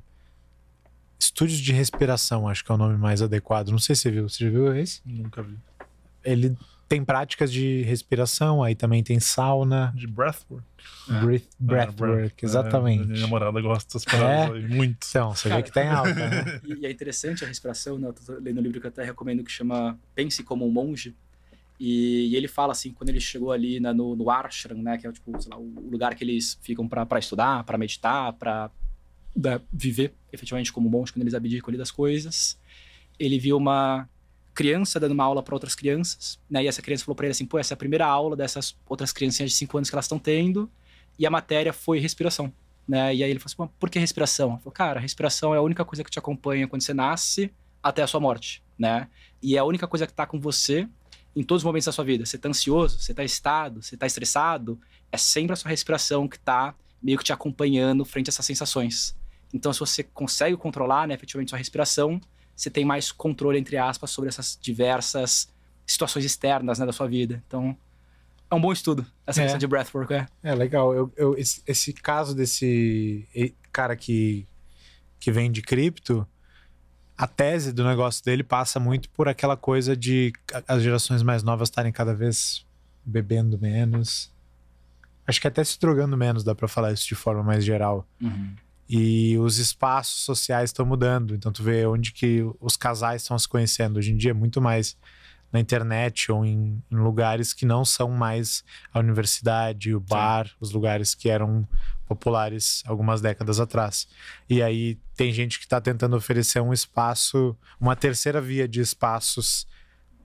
Speaker 1: estúdios de respiração, acho que é o nome mais adequado. Não sei se você viu. Você já viu esse?
Speaker 3: Nunca vi.
Speaker 1: Ele tem práticas de respiração, aí também tem sauna.
Speaker 3: De breathwork.
Speaker 1: Breathwork, exatamente.
Speaker 3: Minha namorada gosta dessas paradas aí, muito.
Speaker 1: Então, você vê que tá em alta, né?
Speaker 2: E é interessante a respiração, né? Eu tô lendo um livro que eu até recomendo que chama Pense como um Monge. E ele fala assim, quando ele chegou ali no ashram, né? Que é tipo, sei lá, o lugar que eles ficam para estudar, para meditar, para viver efetivamente como monge, quando eles abdicam ali das coisas. Ele viu uma criança dando uma aula para outras crianças, né? E essa criança falou para ele assim, pô, essa é a primeira aula dessas outras criancinhas de 5 anos que elas estão tendo, e a matéria foi respiração, né? E aí ele falou assim, por que respiração? Ele falou, cara, respiração é a única coisa que te acompanha quando você nasce até a sua morte, né? E é a única coisa que tá com você em todos os momentos da sua vida. Você tá ansioso, você tá excitado, você tá estressado, é sempre a sua respiração que tá meio que te acompanhando frente a essas sensações. Então, se você consegue controlar, né, efetivamente sua respiração, você tem mais controle, entre aspas, sobre essas diversas situações externas, né, da sua vida. Então, é um bom estudo, essa questão de breathwork, É
Speaker 1: legal. Esse caso desse cara que vem de cripto, a tese do negócio dele passa muito por aquela coisa de as gerações mais novas estarem cada vez bebendo menos. Acho que até se drogando menos, dá pra falar isso de forma mais geral.
Speaker 2: Uhum.
Speaker 1: E os espaços sociais estão mudando. Então tu vê onde que os casais estão se conhecendo. Hoje em dia é muito mais na internet ou em lugares que não são mais a universidade, o bar, os lugares que eram populares algumas décadas atrás. E aí tem gente que está tentando oferecer um espaço, uma terceira via de espaços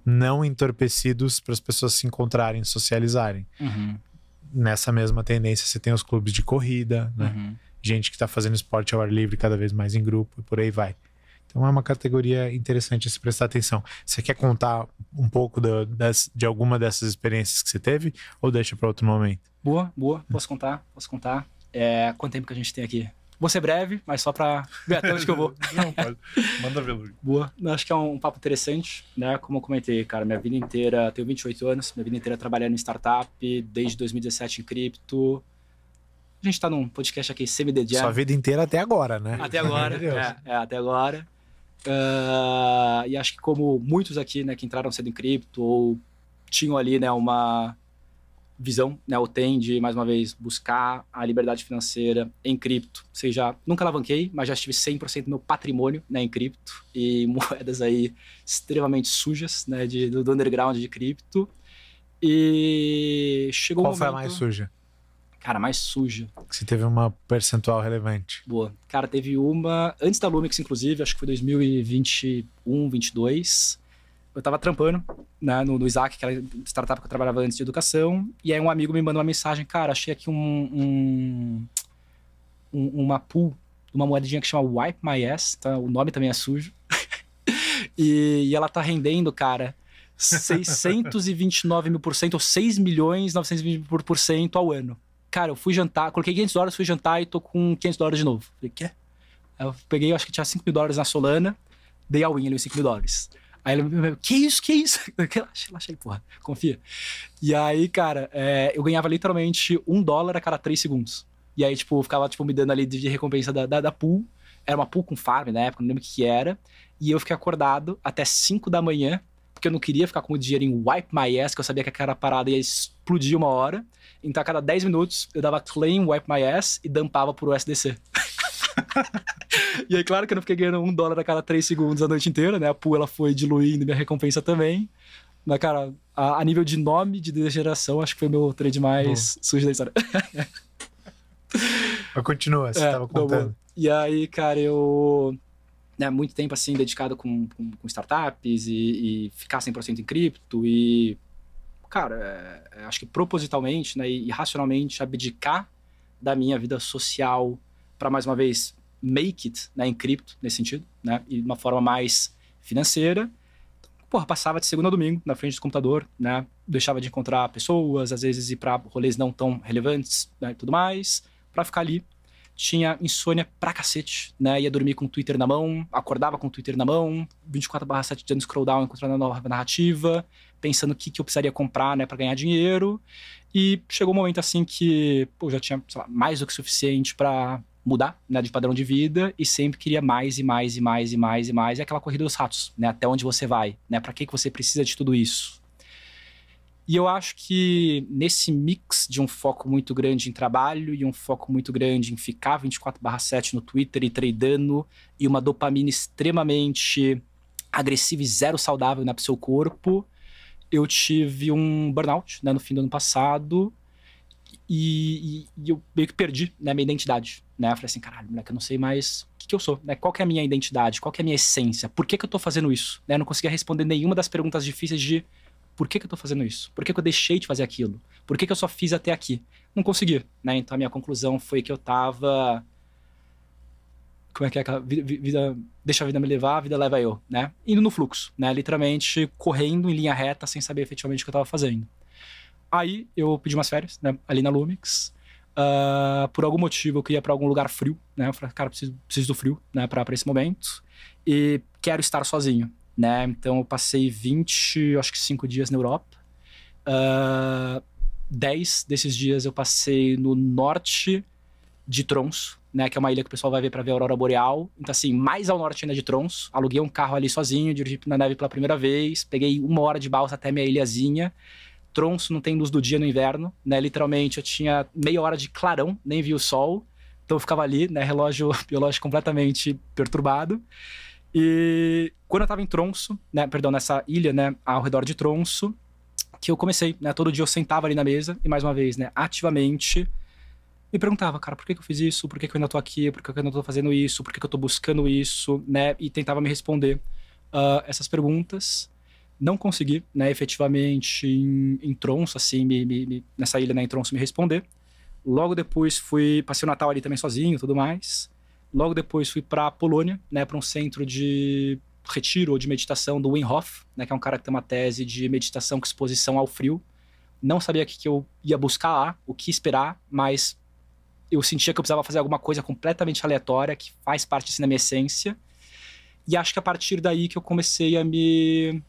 Speaker 1: não entorpecidos para as pessoas se encontrarem, socializarem.
Speaker 2: Uhum.
Speaker 1: Nessa mesma tendência você tem os clubes de corrida, né?
Speaker 2: Uhum.
Speaker 1: Gente que está fazendo esporte ao ar livre cada vez mais em grupo e por aí vai. Então é uma categoria interessante a se prestar atenção. Você quer contar um pouco de alguma dessas experiências que você teve ou deixa para outro momento?
Speaker 2: Boa. Posso contar. Quanto tempo que a gente tem aqui? Vou ser breve, mas só para ver até onde que eu vou.
Speaker 3: Não, pode. Manda ver, Luiz.
Speaker 2: Boa. Acho que é um papo interessante, né? Como eu comentei, cara, minha vida inteira, tenho 28 anos, minha vida inteira trabalhando em startup, desde 2017 em cripto. A gente tá num podcast aqui semi-dediado.
Speaker 1: Sua vida inteira até agora, né?
Speaker 2: Até agora, até agora. E acho que como muitos aqui, né, que entraram cedo em cripto ou tinham ali, né, uma visão, né, ou tem de, mais uma vez, buscar a liberdade financeira em cripto. Ou seja, nunca alavanquei, mas já tive 100% do meu patrimônio, né, em cripto e moedas aí extremamente sujas, né, do underground de cripto. E chegou
Speaker 1: Qual foi a mais suja?
Speaker 2: Cara, mais suja.
Speaker 1: Você teve uma percentual relevante.
Speaker 2: Boa. Cara, teve uma... Antes da Lumix, inclusive, acho que foi 2021, 2022. eu tava trampando, né, no Isaac, que era startup que eu trabalhava antes de educação, e aí um amigo me mandou uma mensagem, cara, achei aqui uma pool, uma moedinha que chama Wipe My Ass, tá? O nome também é sujo, e ela tá rendendo, cara, 629 mil% ou 6.920.000% ao ano. Cara, eu fui jantar, coloquei $500, fui jantar e tô com $500 de novo. Falei, quê? Aí eu peguei, eu acho que tinha $5.000 na Solana, dei all-in ali os $5.000. Aí ele me que isso? Relaxa aí, porra, confia. E aí, cara, eu ganhava literalmente $1 a cada 3 segundos. E aí, tipo, ficava me dando ali de recompensa da pool. Era uma pool com farm na época, não lembro o que era. E eu fiquei acordado até 5 da manhã, porque eu não queria ficar com o dinheiro em Wipe My Ass, que eu sabia que aquela parada ia explodir uma hora. Então, a cada 10 minutos, eu dava claim, Wipe My Ass e dumpava por USDC. E aí, claro que eu não fiquei ganhando $1 a cada 3 segundos a noite inteira, né? A pool, ela foi diluindo minha recompensa também. Mas, cara, a nível de nome de degeneração, acho que foi o meu trade mais sujo da história.
Speaker 1: Mas continua, você tava contando.
Speaker 2: E aí, cara, eu... Né, muito tempo, assim, dedicado com startups e ficar 100% em cripto e... Cara, acho que propositalmente, né, e racionalmente abdicar da minha vida social para, mais uma vez, make it, né, em cripto, nesse sentido, né, e de uma forma mais financeira. Porra, passava de segunda a domingo na frente do computador, né, deixava de encontrar pessoas, às vezes ir para rolês não tão relevantes, né, e tudo mais, para ficar ali. Tinha insônia pra cacete, né, ia dormir com o Twitter na mão, acordava com o Twitter na mão, 24/7 dando scroll down, encontrando a nova narrativa, pensando o que eu precisaria comprar, né, para ganhar dinheiro. E chegou um momento assim que, pô, já tinha, sei lá, mais do que suficiente para mudar, né, de padrão de vida, e sempre queria mais e mais e mais e mais e mais. É aquela corrida dos ratos, né, até onde você vai, né, para que você precisa de tudo isso. E eu acho que nesse mix de um foco muito grande em trabalho e um foco muito grande em ficar 24/7 no Twitter e tradando, e uma dopamina extremamente agressiva e zero saudável, né, pro seu corpo, eu tive um burnout, né, no fim do ano passado, e eu meio que perdi, né, minha identidade, né? Eu falei assim, caralho, moleque, eu não sei mais o que eu sou, né? Qual que é a minha identidade? Qual que é a minha essência? Por que eu tô fazendo isso? Né? Eu não conseguia responder nenhuma das perguntas difíceis de por que eu tô fazendo isso? Por que eu deixei de fazer aquilo? Por que eu só fiz até aqui? Não consegui, né? Então a minha conclusão foi que eu tava... Como é que é aquela vida... Deixa a vida me levar, a vida leva eu, né? Indo no fluxo, né? Literalmente correndo em linha reta sem saber efetivamente o que eu tava fazendo. Aí eu pedi umas férias, né? Ali na Lumix. Por algum motivo eu queria ir pra algum lugar frio, né? Eu falei, cara, preciso do frio, né? Pra esse momento. E quero estar sozinho, né? Então eu passei 5 dias na Europa. 10 desses dias eu passei no norte de Tromsø, né? Que é uma ilha que o pessoal vai ver pra ver a aurora boreal. Então assim, mais ao norte ainda de Tromsø. Aluguei um carro ali sozinho, dirigi na neve pela primeira vez. Peguei 1 hora de balsa até minha ilhazinha. Tromsø não tem luz do dia no inverno, né? Literalmente eu tinha meia hora de clarão, nem vi o sol. Então eu ficava ali, né? Relógio biológico completamente perturbado. E quando eu tava em Tromsø, né? Perdão, nessa ilha, né? Ao redor de Tromsø, que eu comecei, né? Todo dia eu sentava ali na mesa e, mais uma vez, né? Ativamente me perguntava, cara, por que eu fiz isso? Por que eu ainda tô aqui? Por que eu ainda tô fazendo isso? Por que eu tô buscando isso? Né? E tentava me responder essas perguntas. Não consegui, né, efetivamente em Tromsø, assim, nessa ilha, né, em Tromsø, me responder. Logo depois passei o Natal ali também sozinho e tudo mais. Logo depois fui pra Polônia, né, pra um centro de retiro ou de meditação do Wim Hof, né, que é um cara que tem uma tese de meditação com exposição ao frio. Não sabia o que eu ia buscar lá, o que esperar, mas eu sentia que eu precisava fazer alguma coisa completamente aleatória, que faz parte, assim, da minha essência. E acho que a partir daí que eu comecei a me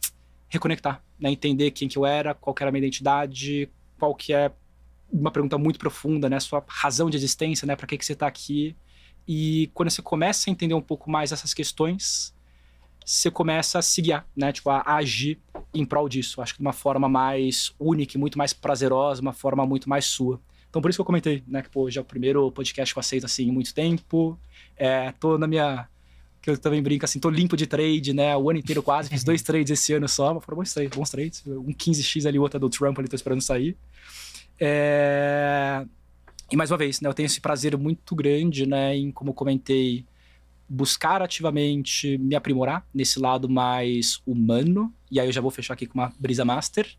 Speaker 2: reconectar, né? Entender quem que eu era, qual que era a minha identidade, qual que é uma pergunta muito profunda, né? Sua razão de existência, né? Para que você tá aqui? E quando você começa a entender um pouco mais essas questões, você começa a se guiar, né? Tipo, a agir em prol disso. Acho que de uma forma mais única, muito mais prazerosa, uma forma muito mais sua. Então por isso que eu comentei, né? Que, pô, já é o primeiro podcast que eu aceito, assim, em muito tempo. Tô na minha... que eu também brinco assim, tô limpo de trade, né, o ano inteiro quase, fiz 2 trades esse ano só, mas foram bons trades, um 15x ali, o outro é do Trump ali, tô esperando sair. E mais uma vez, né, eu tenho esse prazer muito grande, né, em, como eu comentei, buscar ativamente me aprimorar nesse lado mais humano E aí eu já vou fechar aqui com uma brisa master.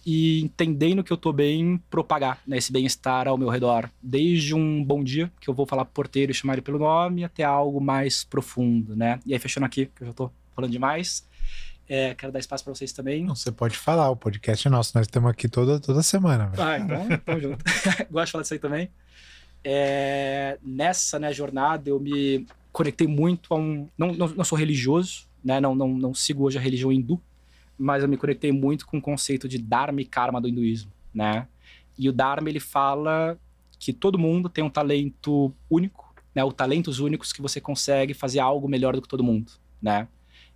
Speaker 2: E entendendo que eu tô bem, propagar, né, esse bem-estar ao meu redor. Desde um bom dia, que eu vou falar pro porteiro e chamar ele pelo nome, até algo mais profundo, né? E aí, fechando aqui, que eu já tô falando demais, quero dar espaço para vocês também.
Speaker 1: Não, você pode falar, o podcast é nosso, nós estamos aqui toda semana. Velho.
Speaker 2: Então, tamo junto. Gosto de falar disso aí também. Nessa, né, jornada, eu me conectei muito a não sou religioso, né? Não sigo hoje a religião hindu, mas eu me conectei muito com o conceito de Dharma e Karma do hinduísmo, né? E o Dharma, ele fala que todo mundo tem um talento único, né? Ou talentos únicos que você consegue fazer algo melhor do que todo mundo, né?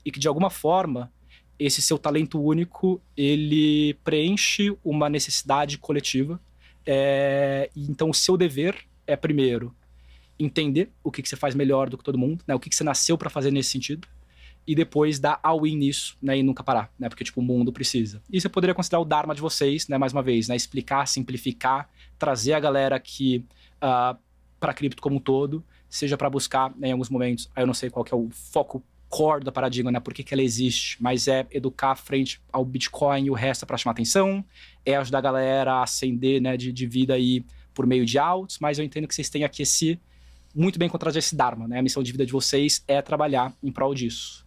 Speaker 2: E que, de alguma forma, esse seu talento único, ele preenche uma necessidade coletiva. Então, o seu dever é, primeiro, entender o que você faz melhor do que todo mundo, né? O que você nasceu para fazer nesse sentido. E depois dar all-in nisso, né, e nunca parar, né, porque, tipo, o mundo precisa. Isso eu poderia considerar o Dharma de vocês, né, mais uma vez, né, explicar, simplificar, trazer a galera aqui para cripto como um todo, seja para buscar, né, em alguns momentos, aí eu não sei qual que é o foco core da paradigma, né, por que ela existe, mas é educar frente ao Bitcoin e o resto para chamar atenção, é ajudar a galera a ascender, né, de vida aí por meio de altos, mas eu entendo que vocês têm aqui muito bem contradizer esse Dharma, né, a missão de vida de vocês é trabalhar em prol disso.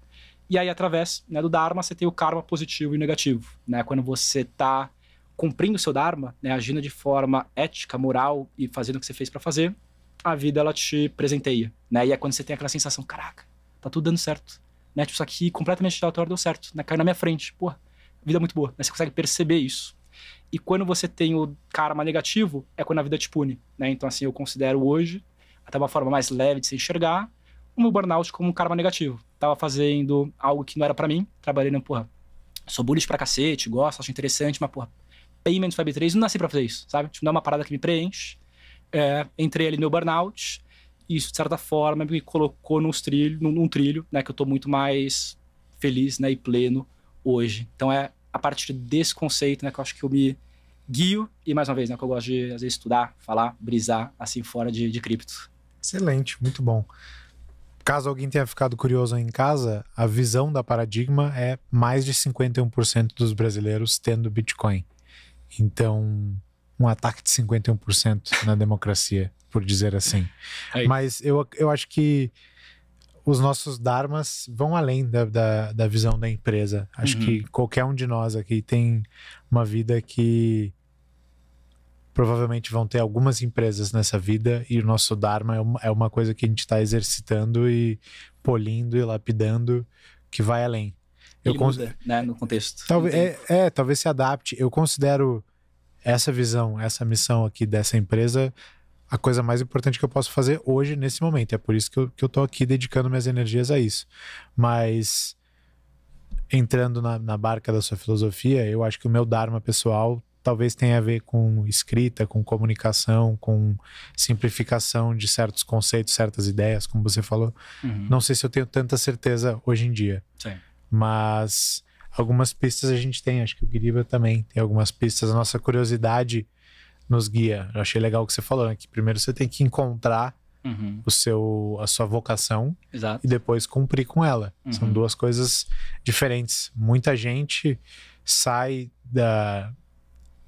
Speaker 2: E aí, através, né, do Dharma, você tem o karma positivo e negativo, né? Quando você está cumprindo o seu Dharma, né, agindo de forma ética, moral e fazendo o que você fez para fazer, a vida, ela te presenteia, né? E é quando você tem aquela sensação, caraca, tá tudo dando certo, né? Tipo, isso aqui completamente aleatório deu certo, né? Caiu na minha frente, pô, vida muito boa, né? Você consegue perceber isso. E quando você tem o karma negativo, é quando a vida te pune, né? Então, assim, eu considero hoje, até uma forma mais leve de se enxergar, o meu burnout como um karma negativo. Tava fazendo algo que não era pra mim, trabalhando, porra, sou bullish pra cacete, gosto, acho interessante, mas, porra, Payments Web3, não nasci pra fazer isso, sabe? Tipo, não é uma parada que me preenche. Entrei ali no meu burnout, e isso, de certa forma, me colocou num trilho, né, que eu tô muito mais feliz, né, e pleno hoje. Então, é a partir desse conceito, né, que eu acho que eu me guio, e mais uma vez, né, que eu gosto de, às vezes, estudar, falar, brisar, assim, fora de cripto.
Speaker 1: Excelente, muito bom. Caso alguém tenha ficado curioso aí em casa, a visão da paradigma é mais de 51% dos brasileiros tendo Bitcoin. Então, um ataque de 51% na democracia, por dizer assim. Mas eu acho que os nossos dharmas vão além da visão da empresa. Acho que qualquer um de nós aqui tem uma vida que provavelmente vão ter algumas empresas nessa vida, e o nosso Dharma é uma coisa que a gente está exercitando e polindo e lapidando, que vai além.
Speaker 2: Muda, né, no contexto.
Speaker 1: Talvez se adapte. Eu considero essa visão, essa missão aqui dessa empresa a coisa mais importante que eu posso fazer hoje, nesse momento. É por isso que eu tô aqui dedicando minhas energias a isso. Mas, entrando na barca da sua filosofia, eu acho que o meu Dharma pessoal talvez tenha a ver com escrita, com comunicação, com simplificação de certos conceitos, certas ideias, como você falou. Não sei se eu tenho tanta certeza hoje em dia.
Speaker 2: Sim.
Speaker 1: Mas algumas pistas a gente tem, acho que o Guiriba também tem algumas pistas. A nossa curiosidade nos guia. Eu achei legal o que você falou, né? Que primeiro você tem que encontrar a sua vocação.
Speaker 2: Exato.
Speaker 1: E depois cumprir com ela. São duas coisas diferentes. Muita gente sai da...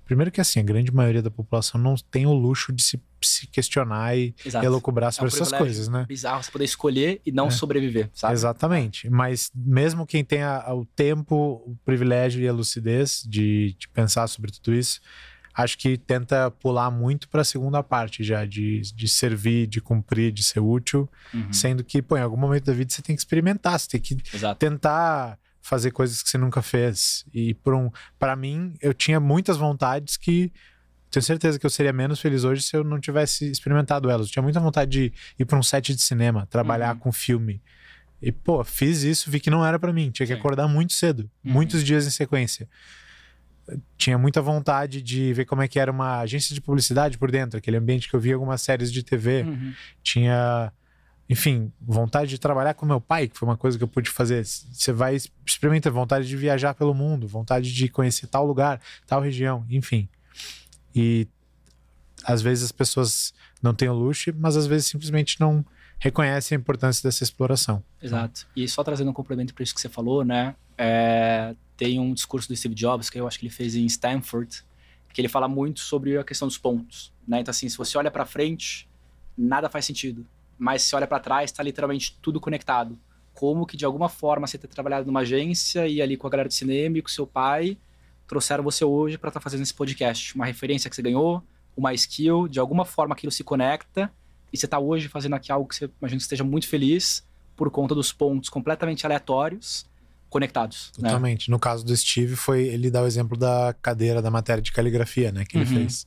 Speaker 1: Primeiro que, assim, a grande maioria da população não tem o luxo de se questionar e elocubrar sobre essas coisas, né?
Speaker 2: Bizarro você poder escolher e não sobreviver, sabe?
Speaker 1: Exatamente. Mas mesmo quem tem o tempo, o privilégio e a lucidez de pensar sobre tudo isso, acho que tenta pular muito para a segunda parte já, de servir, de cumprir, de ser útil, sendo que, pô, em algum momento da vida você tem que experimentar, você tem que tentar fazer coisas que você nunca fez. E para mim, eu tinha muitas vontades que tenho certeza que eu seria menos feliz hoje se eu não tivesse experimentado elas. Eu tinha muita vontade de ir para um set de cinema, trabalhar com filme. E, pô, fiz isso, vi que não era para mim. Tinha que acordar muito cedo, muitos dias em sequência. Tinha muita vontade de ver como é que era uma agência de publicidade por dentro, aquele ambiente que eu via algumas séries de TV. Tinha... Enfim, vontade de trabalhar com meu pai, que foi uma coisa que eu pude fazer. Você vai experimentar, vontade de viajar pelo mundo, vontade de conhecer tal lugar, tal região, enfim. E às vezes as pessoas não têm o luxo, mas às vezes simplesmente não reconhecem a importância dessa exploração.
Speaker 2: Exato. E só trazendo um complemento para isso que você falou, né? Tem um discurso do Steve Jobs, que eu acho que ele fez em Stanford, que ele fala muito sobre a questão dos pontos, né? Então, assim, se você olha para frente, nada faz sentido. Mas se olha para trás, está literalmente tudo conectado. Como que, de alguma forma, você ter trabalhado numa agência e ali com a galera de cinema e com seu pai, trouxeram você hoje para estar fazendo esse podcast. Uma referência que você ganhou, uma skill, de alguma forma aquilo se conecta e você está hoje fazendo aqui algo que você imagina que esteja muito feliz por conta dos pontos completamente aleatórios conectados.
Speaker 1: Totalmente. Né? No caso do Steve, ele dá o exemplo da cadeira da matéria de caligrafia, né, que ele fez.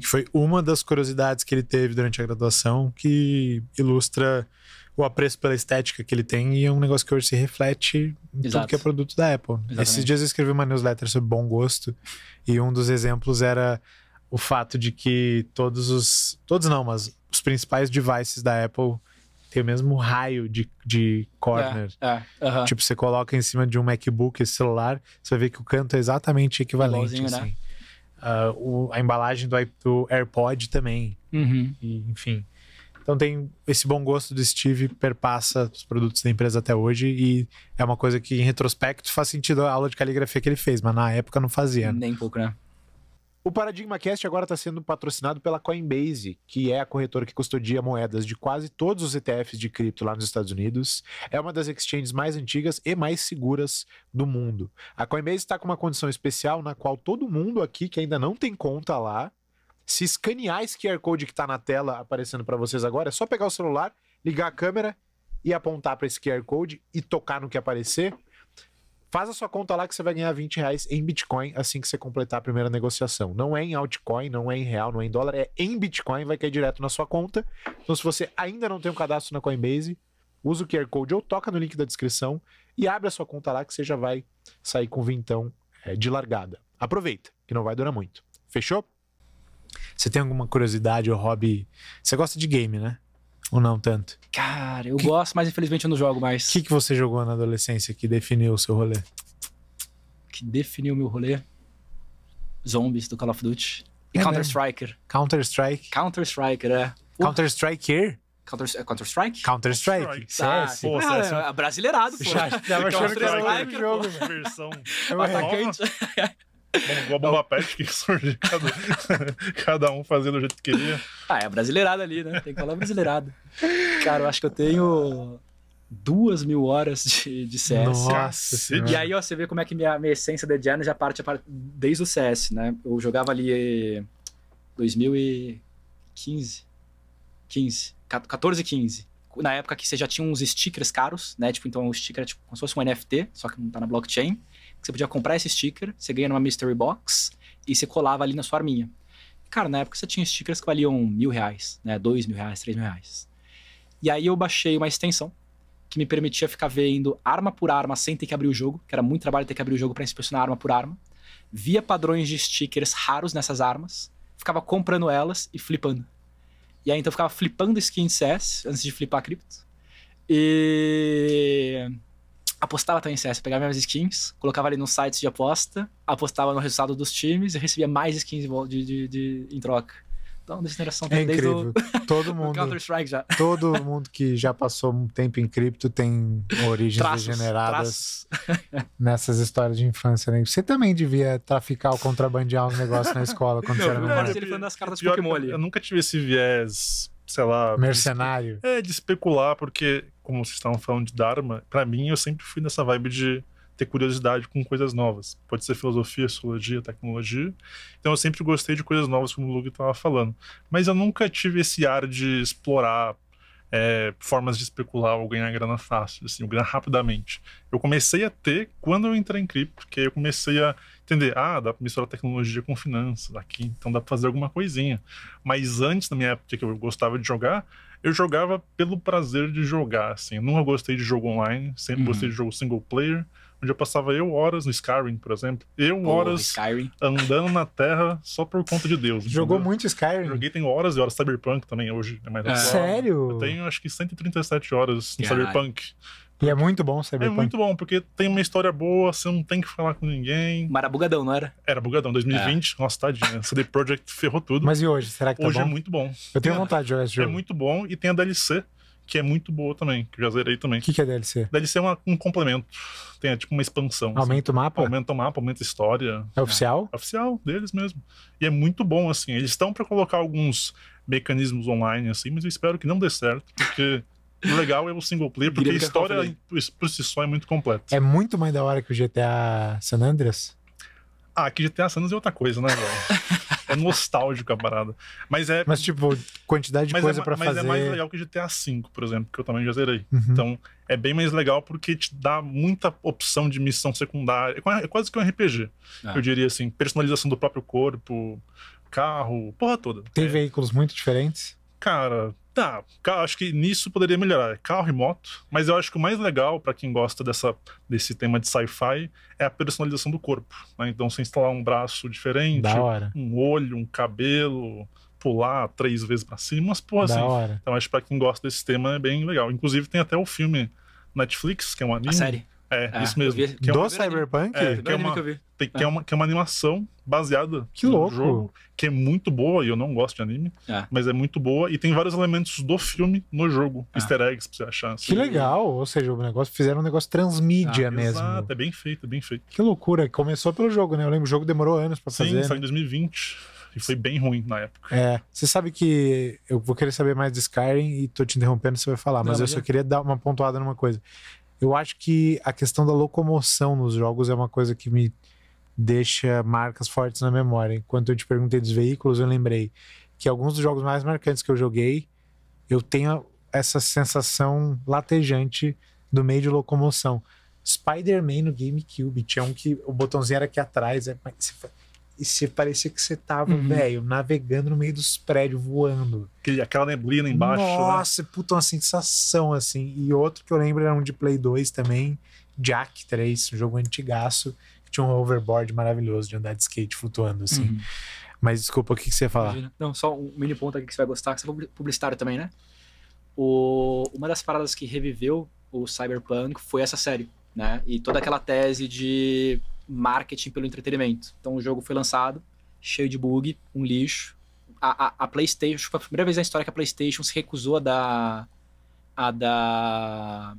Speaker 1: Que foi uma das curiosidades que ele teve durante a graduação, que ilustra o apreço pela estética que ele tem e é um negócio que hoje se reflete em tudo que é produto da Apple. Exatamente. Esses dias eu escrevi uma newsletter sobre bom gosto e um dos exemplos era o fato de que todos não, mas os principais devices da Apple tem o mesmo raio de corner. Tipo, você coloca em cima de um MacBook esse celular, você vai ver que o canto é exatamente equivalente. Assim. Né? A embalagem do AirPod também. E, enfim. Então tem esse bom gosto do Steve, perpassa os produtos da empresa até hoje e é uma coisa que, em retrospecto, faz sentido a aula de caligrafia que ele fez, mas na época não fazia.
Speaker 2: Nem pouco, né?
Speaker 1: O Paradigma Cast agora está sendo patrocinado pela Coinbase, que é a corretora que custodia moedas de quase todos os ETFs de cripto lá nos Estados Unidos. É uma das exchanges mais antigas e mais seguras do mundo. A Coinbase está com uma condição especial na qual todo mundo aqui que ainda não tem conta lá, se escanear esse QR Code que está na tela aparecendo para vocês agora, é só pegar o celular, ligar a câmera e apontar para esse QR Code e tocar no que aparecer. Faz a sua conta lá que você vai ganhar R$20 em Bitcoin assim que você completar a primeira negociação. Não é em altcoin, não é em real, não é em dólar, é em Bitcoin, vai cair direto na sua conta. Então, se você ainda não tem um cadastro na Coinbase, usa o QR Code ou toca no link da descrição e abre a sua conta lá que você já vai sair com vintão de largada. Aproveita, que não vai durar muito. Fechou? Você tem alguma curiosidade ou hobby? Você gosta de game, né? Ou não tanto?
Speaker 2: Cara, eu gosto, mas infelizmente eu não jogo mais.
Speaker 1: O que você jogou na adolescência que definiu o seu rolê?
Speaker 2: Que definiu o meu rolê? Zombies do Call of Duty. E Counter-Striker.
Speaker 1: Counter-Strike?
Speaker 2: Counter-Striker, é.
Speaker 1: Counter-Striker?
Speaker 2: Counter-Strike?
Speaker 1: Counter-Strike.
Speaker 2: CS. Pô, CS. Brasileirado, pô.
Speaker 1: Tava achando que era outro jogo.
Speaker 3: Versão
Speaker 2: atacante.
Speaker 3: Uma bomba pet que surge cada um fazendo do jeito que queria.
Speaker 2: É brasileirado ali, né? Tem que falar brasileirado. Cara, eu acho que eu tenho 2.000 horas de CS.
Speaker 1: Nossa.
Speaker 2: E aí, ó, você vê como é que minha essência de Diana já parte desde o CS, né? Eu jogava ali 2015. 14 e 15. Na época que você já tinha uns stickers caros, né? Tipo, então o sticker é tipo como se fosse um NFT, só que não tá na blockchain. Você podia comprar esse sticker, você ganha numa mystery box e você colava ali na sua arminha. Cara, na época você tinha stickers que valiam R$1.000, né? R$2.000, R$3.000. E aí eu baixei uma extensão que me permitia ficar vendo arma por arma sem ter que abrir o jogo, que era muito trabalho ter que abrir o jogo para inspecionar arma por arma. Via padrões de stickers raros nessas armas, ficava comprando elas e flipando. E aí então eu ficava flipando skin de CS antes de flipar cripto. E apostava também em CS, pegava minhas skins, colocava ali nos sites de aposta, apostava no resultado dos times e recebia mais skins em troca. Então, dessa geração tem desde
Speaker 1: incrível. Todo mundo,
Speaker 2: Counter-Strike já.
Speaker 1: Todo mundo que já passou um tempo em cripto tem origens degeneradas nessas histórias de infância, né? Você também devia traficar ou contrabandear um negócio na escola quando você era menor.
Speaker 2: Ele falando das cartas de Pokémon ali.
Speaker 3: Eu nunca tive esse viés, sei lá...
Speaker 1: mercenário.
Speaker 3: De especular, porque, como vocês estavam falando de Dharma, pra mim eu sempre fui nessa vibe de ter curiosidade com coisas novas. Pode ser filosofia, sociologia, tecnologia. Então eu sempre gostei de coisas novas, como o Lug estava falando. Mas eu nunca tive esse ar de explorar formas de especular ou ganhar grana fácil, assim, ou ganhar rapidamente. Eu comecei a ter quando eu entrei em cripto, porque aí eu comecei a entender, dá pra misturar tecnologia com finanças aqui, então dá pra fazer alguma coisinha. Mas antes, na minha época que eu gostava de jogar, eu jogava pelo prazer de jogar, assim. Eu nunca gostei de jogo online, sempre gostei de jogo single player, onde eu passava horas no Skyrim, por exemplo. Horas andando na Terra só por conta de Deus.
Speaker 1: Jogou
Speaker 3: entendeu?
Speaker 1: muito Skyrim?
Speaker 3: Joguei, tem horas e horas. Cyberpunk também, hoje é mais atual.
Speaker 1: Sério?
Speaker 3: Eu tenho, acho que 137 horas no Cyberpunk.
Speaker 1: E é muito bom Cyberpunk.
Speaker 3: É muito bom, porque tem uma história boa, você não tem que falar com ninguém.
Speaker 2: Mas era bugadão, não era?
Speaker 3: Era bugadão, 2020. Nossa, tadinha. CD Projekt ferrou tudo.
Speaker 1: Mas e hoje? Será que tá
Speaker 3: hoje
Speaker 1: bom?
Speaker 3: É muito bom.
Speaker 1: Eu tenho vontade de jogar esse jogo.
Speaker 3: É muito bom e tem a DLC, que é muito boa também, que eu já zerei também.
Speaker 1: O que é DLC?
Speaker 3: DLC é um complemento, tem tipo uma expansão.
Speaker 1: Aumenta o mapa?
Speaker 3: Aumenta o mapa, aumenta a história.
Speaker 1: É oficial?
Speaker 3: É oficial, deles mesmo. E é muito bom, assim. Eles estão pra colocar alguns mecanismos online, assim, mas eu espero que não dê certo, porque o legal é o single player, porque a história por si só é muito completa.
Speaker 1: É muito mais da hora que o GTA San Andreas?
Speaker 3: Ah, que GTA San Andreas é outra coisa, né, velho? É nostálgico a parada. Mas
Speaker 1: tipo, quantidade de coisa pra fazer.
Speaker 3: Mas é mais legal que GTA V, por exemplo, que eu também já zerei.
Speaker 1: Uhum.
Speaker 3: Então, é bem mais legal porque te dá muita opção de missão secundária. É quase que um RPG. Eu diria assim, personalização do próprio corpo, carro, porra toda.
Speaker 1: Tem veículos muito diferentes?
Speaker 3: Cara, tá. Acho que nisso poderia melhorar. Carro e moto. Mas eu acho que o mais legal, pra quem gosta desse tema de sci-fi, é a personalização do corpo. Né? Então, você instalar um braço diferente,
Speaker 1: da hora.
Speaker 3: Um olho, um cabelo, pular 3 vezes pra cima, umas porra assim.
Speaker 1: Da hora.
Speaker 3: Então, acho que pra quem gosta desse tema é bem legal. Inclusive, tem até o filme Netflix, que é um anime.
Speaker 2: A série.
Speaker 3: Isso mesmo.
Speaker 2: Que
Speaker 3: é
Speaker 1: do Cyberpunk?
Speaker 3: Que é uma animação baseada
Speaker 1: no
Speaker 3: jogo, que é muito boa, e eu não gosto de anime, mas é muito boa, e tem vários elementos do filme no jogo, easter eggs pra você achar. Assim.
Speaker 1: Que legal, ou seja, fizeram um negócio transmídia mesmo.
Speaker 3: Exato, é bem feito.
Speaker 1: Que loucura, começou pelo jogo, né? Eu lembro, o jogo demorou anos pra fazer.
Speaker 3: Sim, saiu em 2020, e foi bem ruim na época.
Speaker 1: Você sabe que eu vou querer saber mais de Skyrim, e tô te interrompendo, você vai falar, mas eu só queria dar uma pontuada numa coisa. Eu acho que a questão da locomoção nos jogos é uma coisa que me deixa marcas fortes na memória. Enquanto eu te perguntei dos veículos, eu lembrei que alguns dos jogos mais marcantes que eu joguei, eu tenho essa sensação latejante do meio de locomoção. Spider-Man no GameCube, tinha um que o botãozinho era aqui atrás, e você parecia que você tava, velho, navegando no meio dos prédios, voando.
Speaker 3: Aquela neblina embaixo,
Speaker 1: Nossa, puta, uma sensação, assim. E outro que eu lembro era um de Play 2 também, Jak 3, um jogo antigaço, que tinha um overboard maravilhoso de andar de skate flutuando, assim. Mas desculpa, o que você ia falar?
Speaker 2: Imagina. Não, só um mini ponto aqui que você vai gostar, que você é publicitário também, né? Uma das paradas que reviveu o Cyberpunk foi essa série, né? E toda aquela tese de marketing pelo entretenimento. Então o jogo foi lançado, cheio de bug, um lixo. A PlayStation, foi a primeira vez na história que a PlayStation se recusou a dar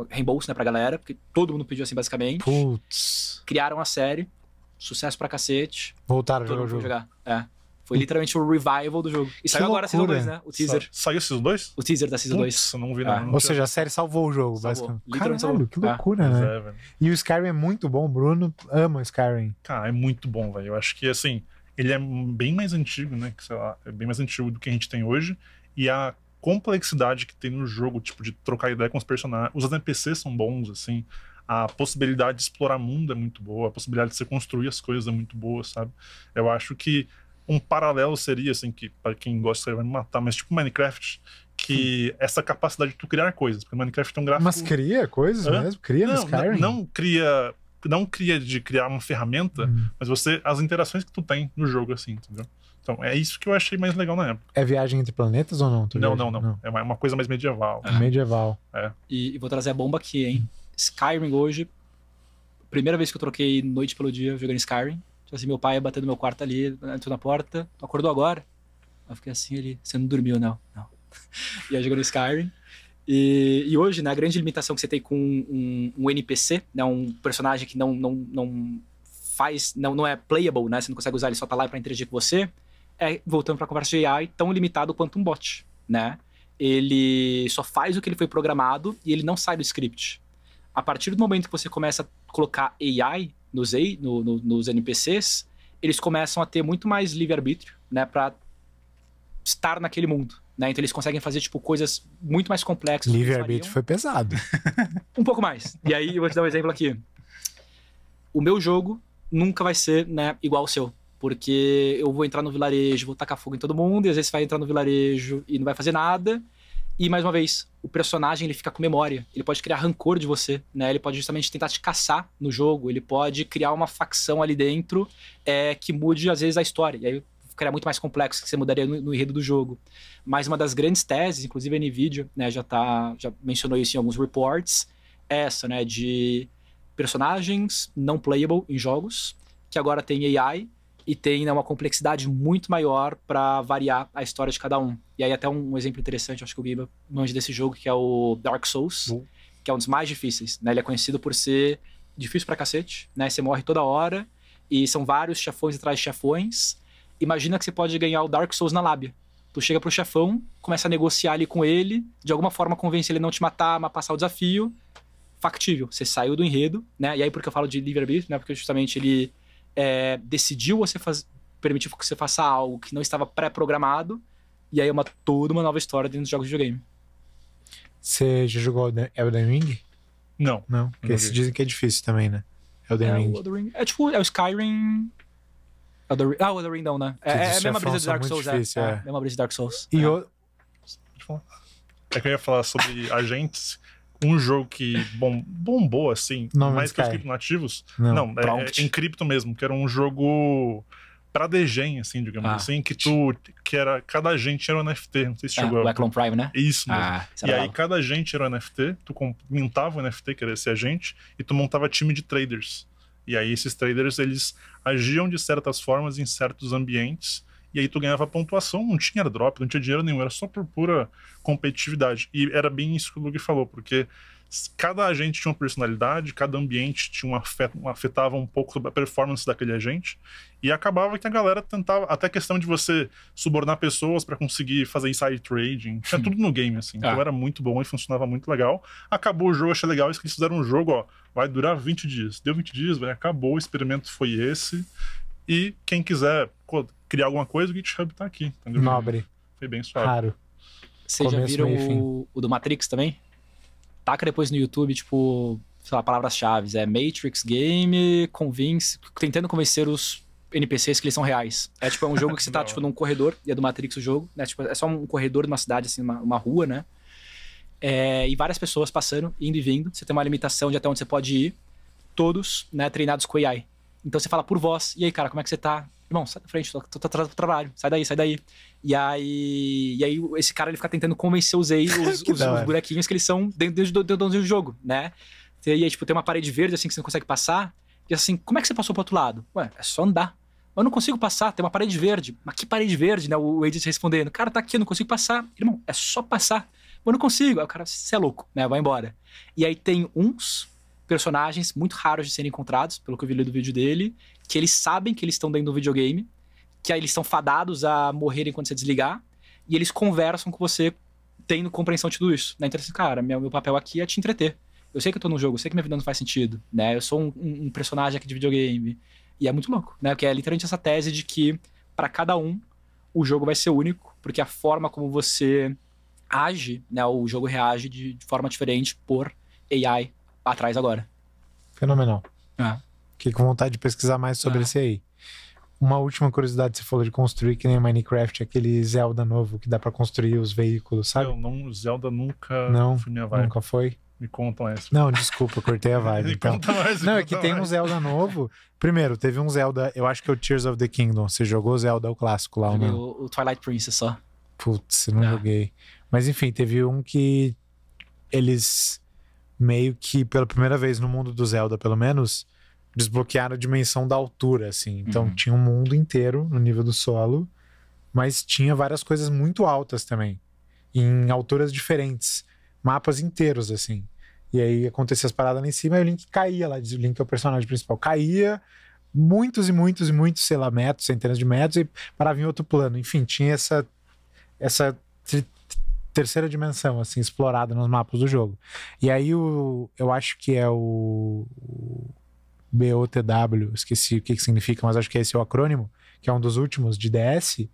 Speaker 2: reembolso, né, pra galera, porque todo mundo pediu assim, basicamente.
Speaker 1: Putz.
Speaker 2: Criaram a série, sucesso pra cacete.
Speaker 1: Voltaram a
Speaker 2: todo
Speaker 1: jogar
Speaker 2: mundo
Speaker 1: o jogo.
Speaker 2: Jogar. Foi literalmente o revival do jogo. E saiu agora a Season 2, né? O teaser.
Speaker 3: Saiu a Season 2?
Speaker 2: O teaser da Season 2.
Speaker 3: Eu não vi nada.
Speaker 1: Ou seja, a série salvou o jogo, basicamente.
Speaker 2: Literalmente
Speaker 1: Caralho,
Speaker 2: salvou.
Speaker 1: que loucura, né?
Speaker 3: Velho.
Speaker 1: E o Skyrim é muito bom, o Bruno ama o Skyrim.
Speaker 3: Cara, é muito bom, velho. Eu acho que, assim, ele é bem mais antigo, né? Que, sei lá, é bem mais antigo do que a gente tem hoje. E a complexidade que tem no jogo, tipo, de trocar ideia com os personagens. Os NPCs são bons, assim. A possibilidade de explorar mundo é muito boa. A possibilidade de você construir as coisas é muito boa, sabe? Eu acho que um paralelo seria, assim, que para quem gosta vai me matar, mas tipo Minecraft, que essa capacidade de tu criar coisas, porque Minecraft tem um gráfico...
Speaker 1: Mas cria coisas mesmo? Cria no Skyrim?
Speaker 3: Não cria de criar uma ferramenta, mas as interações que tu tem no jogo, assim, entendeu? Então, é isso que eu achei mais legal na época.
Speaker 1: É viagem entre planetas ou não?
Speaker 3: Não. É uma coisa mais medieval.
Speaker 1: Medieval.
Speaker 2: E vou trazer a bomba aqui, hein? Skyrim hoje, primeira vez que eu troquei noite pelo dia jogando Skyrim. Tipo assim, meu pai ia bater no meu quarto ali, entrou na porta, tu acordou agora? Eu fiquei assim, ele, você não dormiu, não. Ia jogando Skyrim. E hoje, né, a grande limitação que você tem com um NPC, né, um personagem que não é playable, né, você não consegue usar, ele só tá lá pra interagir com você, voltando pra conversa de AI, tão limitado quanto um bot, né? Ele só faz o que ele foi programado e ele não sai do script. A partir do momento que você começa a colocar AI nos NPCs, eles começam a ter muito mais livre-arbítrio, né, pra estar naquele mundo, né? Então eles conseguem fazer, tipo, coisas muito mais complexas.
Speaker 1: Livre-arbítrio foi pesado.
Speaker 2: Um pouco mais. E aí, eu vou te dar um exemplo aqui. O meu jogo nunca vai ser, né, igual ao seu. Porque eu vou entrar no vilarejo, vou tacar fogo em todo mundo, e às vezes você vai entrar no vilarejo e não vai fazer nada. E, mais uma vez, o personagem ele fica com memória. Ele pode criar rancor de você, né? Ele pode justamente tentar te caçar no jogo. Ele pode criar uma facção ali dentro que mude, às vezes, a história. E aí ficaria muito mais complexo, que você mudaria no enredo do jogo. Mas uma das grandes teses, inclusive a NVIDIA, né, já mencionou isso em alguns reports, é essa, né, de personagens não playable em jogos, que agora tem AI, e tem, né, uma complexidade muito maior para variar a história de cada um. E aí até um exemplo interessante, acho que o Giba manja desse jogo, que é o Dark Souls, que é um dos mais difíceis, né? Ele é conhecido por ser difícil pra cacete, né? Você morre toda hora, e são vários chefões atrás de chefões. Imagina que você pode ganhar o Dark Souls na lábia. Tu chega pro chefão, começa a negociar ali com ele, de alguma forma convence ele a não te matar, mas passar o desafio. Factível, você saiu do enredo, né? E aí porque eu falo de livre-arbítrio, né? Porque justamente ele decidiu permitir que você faça algo que não estava pré-programado, e aí é toda uma nova história dentro dos jogos de videogame.
Speaker 1: Você já jogou Elden Ring?
Speaker 3: Não.
Speaker 1: Não, porque esses dizem que é difícil também, né? Elden Ring.
Speaker 2: O Elden Ring. É tipo, é o Skyrim... o Elden Ring não, né? É a mesma brisa de Dark Souls,
Speaker 1: difícil,
Speaker 2: é a mesma brisa de Dark Souls.
Speaker 1: E
Speaker 3: É que eu ia falar sobre agentes. Um jogo que bombou, assim, mais que os criptonativos. Não, é em cripto mesmo, que era um jogo pra degen, assim, digamos assim, que era, cada agente era um NFT, não sei se chegou.
Speaker 2: O Echelon Prime, né?
Speaker 3: Isso mesmo. E aí cada agente era um NFT, tu mintava o NFT, que era esse agente, e tu montava time de traders. E aí esses traders, eles agiam de certas formas em certos ambientes, e aí tu ganhava pontuação, não tinha airdrop, não tinha dinheiro nenhum, era só por pura competitividade. E era bem isso que o Lug falou, porque cada agente tinha uma personalidade, cada ambiente afetava um pouco sobre a performance daquele agente, e acabava que a galera tentava, até questão de você subornar pessoas para conseguir fazer inside trading, tinha tudo no game, assim. Então era muito bom e funcionava muito legal. Acabou o jogo, achei legal, eles fizeram um jogo, vai durar 20 dias. Deu 20 dias, acabou, o experimento foi esse, e quem quiser criar alguma coisa, o GitHub tá aqui. Entendeu?
Speaker 1: Nobre.
Speaker 3: Foi bem suave.
Speaker 1: Raro.
Speaker 2: Vocês já viram o do Matrix também? Taca depois no YouTube, tipo, sei lá, palavras-chave. É Matrix Game, tentando convencer os NPCs que eles são reais. É tipo, é um jogo que você tá, tipo, num corredor, e é do Matrix o jogo, né? Tipo, é só um corredor de uma cidade, assim, uma rua, né? E várias pessoas passando, indo e vindo. Você tem uma limitação de até onde você pode ir. Todos, né, treinados com AI. Então você fala por voz. E aí, cara, como é que você tá? Irmão, sai da frente, tô atrás do trabalho. Sai daí. E aí esse cara, ele fica tentando convencer os bonequinhos que eles são dentro do jogo, né? E aí, tipo, tem uma parede verde, assim, que você não consegue passar. E assim, como é que você passou pro outro lado? Ué, é só andar. Eu não consigo passar, tem uma parede verde. Mas que parede verde, né? O Edith respondendo. Cara, tá aqui, eu não consigo passar. Irmão, é só passar. Eu não consigo. Aí o cara, você é louco, né? Vai embora. E aí tem uns personagens muito raros de serem encontrados, pelo que eu vi do vídeo dele, que eles sabem que eles estão dentro do videogame, que aí eles estão fadados a morrerem quando você desligar, e eles conversam com você tendo compreensão de tudo isso. Né? Então, assim, cara, meu papel aqui é te entreter. Eu sei que eu tô no jogo, eu sei que minha vida não faz sentido, né? Eu sou um personagem aqui de videogame. E é muito louco, né? Porque é literalmente essa tese de que, para cada um, o jogo vai ser único, porque a forma como você age, né? O jogo reage de forma diferente por AI atrás agora.
Speaker 1: Fenomenal. Fiquei com vontade de pesquisar mais sobre esse aí. Uma última curiosidade, você falou de construir que nem Minecraft, aquele Zelda novo que dá pra construir os veículos, sabe?
Speaker 3: Zelda nunca foi minha vibe.
Speaker 1: Nunca foi?
Speaker 3: Me contam essa.
Speaker 1: Não, desculpa, cortei a vibe. Então.
Speaker 3: Conta mais,
Speaker 1: não, é que tem um Zelda novo. Primeiro, teve um Zelda, eu acho que é o Tears of the Kingdom. Você jogou o Zelda, o clássico lá ou não?
Speaker 2: O Twilight Princess só.
Speaker 1: Putz, não joguei. Mas enfim, teve um que eles meio que, pela primeira vez no mundo do Zelda, pelo menos, desbloquearam a dimensão da altura, assim. Então tinha um mundo inteiro no nível do solo, mas tinha várias coisas muito altas também, em alturas diferentes, mapas inteiros, assim. E aí acontecia as paradas lá em cima e o Link caía lá, o Link é o personagem principal, caía muitos, sei lá, metros, centenas de metros e parava em outro plano. Enfim, tinha essa terceira dimensão, assim, explorada nos mapas do jogo. E aí eu acho que é o BOTW, esqueci o que significa, mas acho que esse é o acrônimo, que é um dos últimos de DS.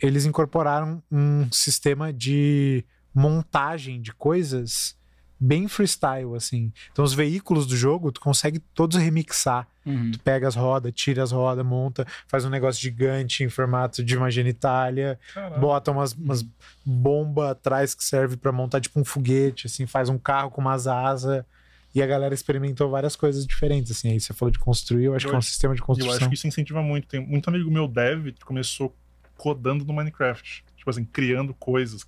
Speaker 1: Eles incorporaram um sistema de montagem de coisas bem freestyle, assim. Então os veículos do jogo, tu consegue todos remixar. Tu pega as rodas, tira as rodas, monta, faz um negócio gigante em formato de uma genitália, bota umas bombas atrás que serve pra montar tipo um foguete, assim, faz um carro com umas asas. E a galera experimentou várias coisas diferentes, assim. Aí você falou de construir, eu acho que é um sistema de construção.
Speaker 3: Eu acho que isso incentiva muito. Tem muito amigo meu dev que começou codando no Minecraft. tipo assim, criando coisas,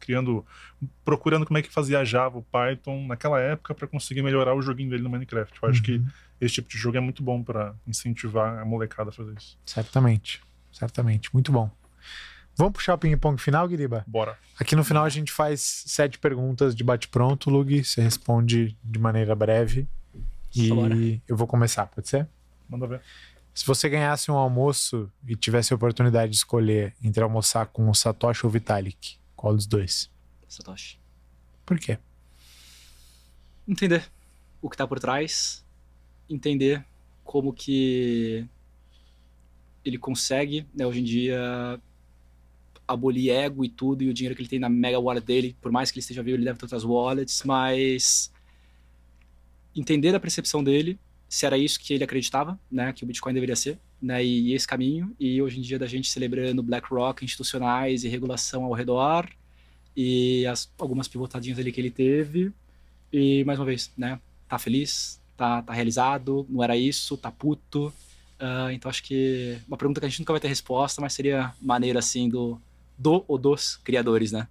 Speaker 3: procurando como é que fazia Java, o Python naquela época para conseguir melhorar o joguinho dele no Minecraft. Eu acho que esse tipo de jogo é muito bom para incentivar a molecada a fazer isso.
Speaker 1: Certamente, certamente. Muito bom. Vamos puxar o ping-pong final, Guiriba?
Speaker 3: Bora.
Speaker 1: Aqui no final a gente faz 7 perguntas de bate-pronto, Lug. Você responde de maneira breve. E eu vou começar, pode ser?
Speaker 3: Manda ver.
Speaker 1: Se você ganhasse um almoço e tivesse a oportunidade de escolher entre almoçar com o Satoshi ou o Vitalik, qual dos dois?
Speaker 2: Satoshi.
Speaker 1: Por quê?
Speaker 2: Entender o que tá por trás, entender como que ele consegue, né, hoje em dia, abolir ego e tudo, e o dinheiro que ele tem na mega wallet dele, por mais que ele esteja vivo, ele deve ter outras wallets, mas entender a percepção dele, se era isso que ele acreditava, né, que o Bitcoin deveria ser, né, e esse caminho, e hoje em dia da gente celebrando BlackRock, institucionais e regulação ao redor, e algumas pivotadinhas ali que ele teve, e mais uma vez, né, tá feliz, tá realizado, não era isso, tá puto. Então acho que uma pergunta que a gente nunca vai ter resposta, mas seria maneira assim do ou dos criadores, né?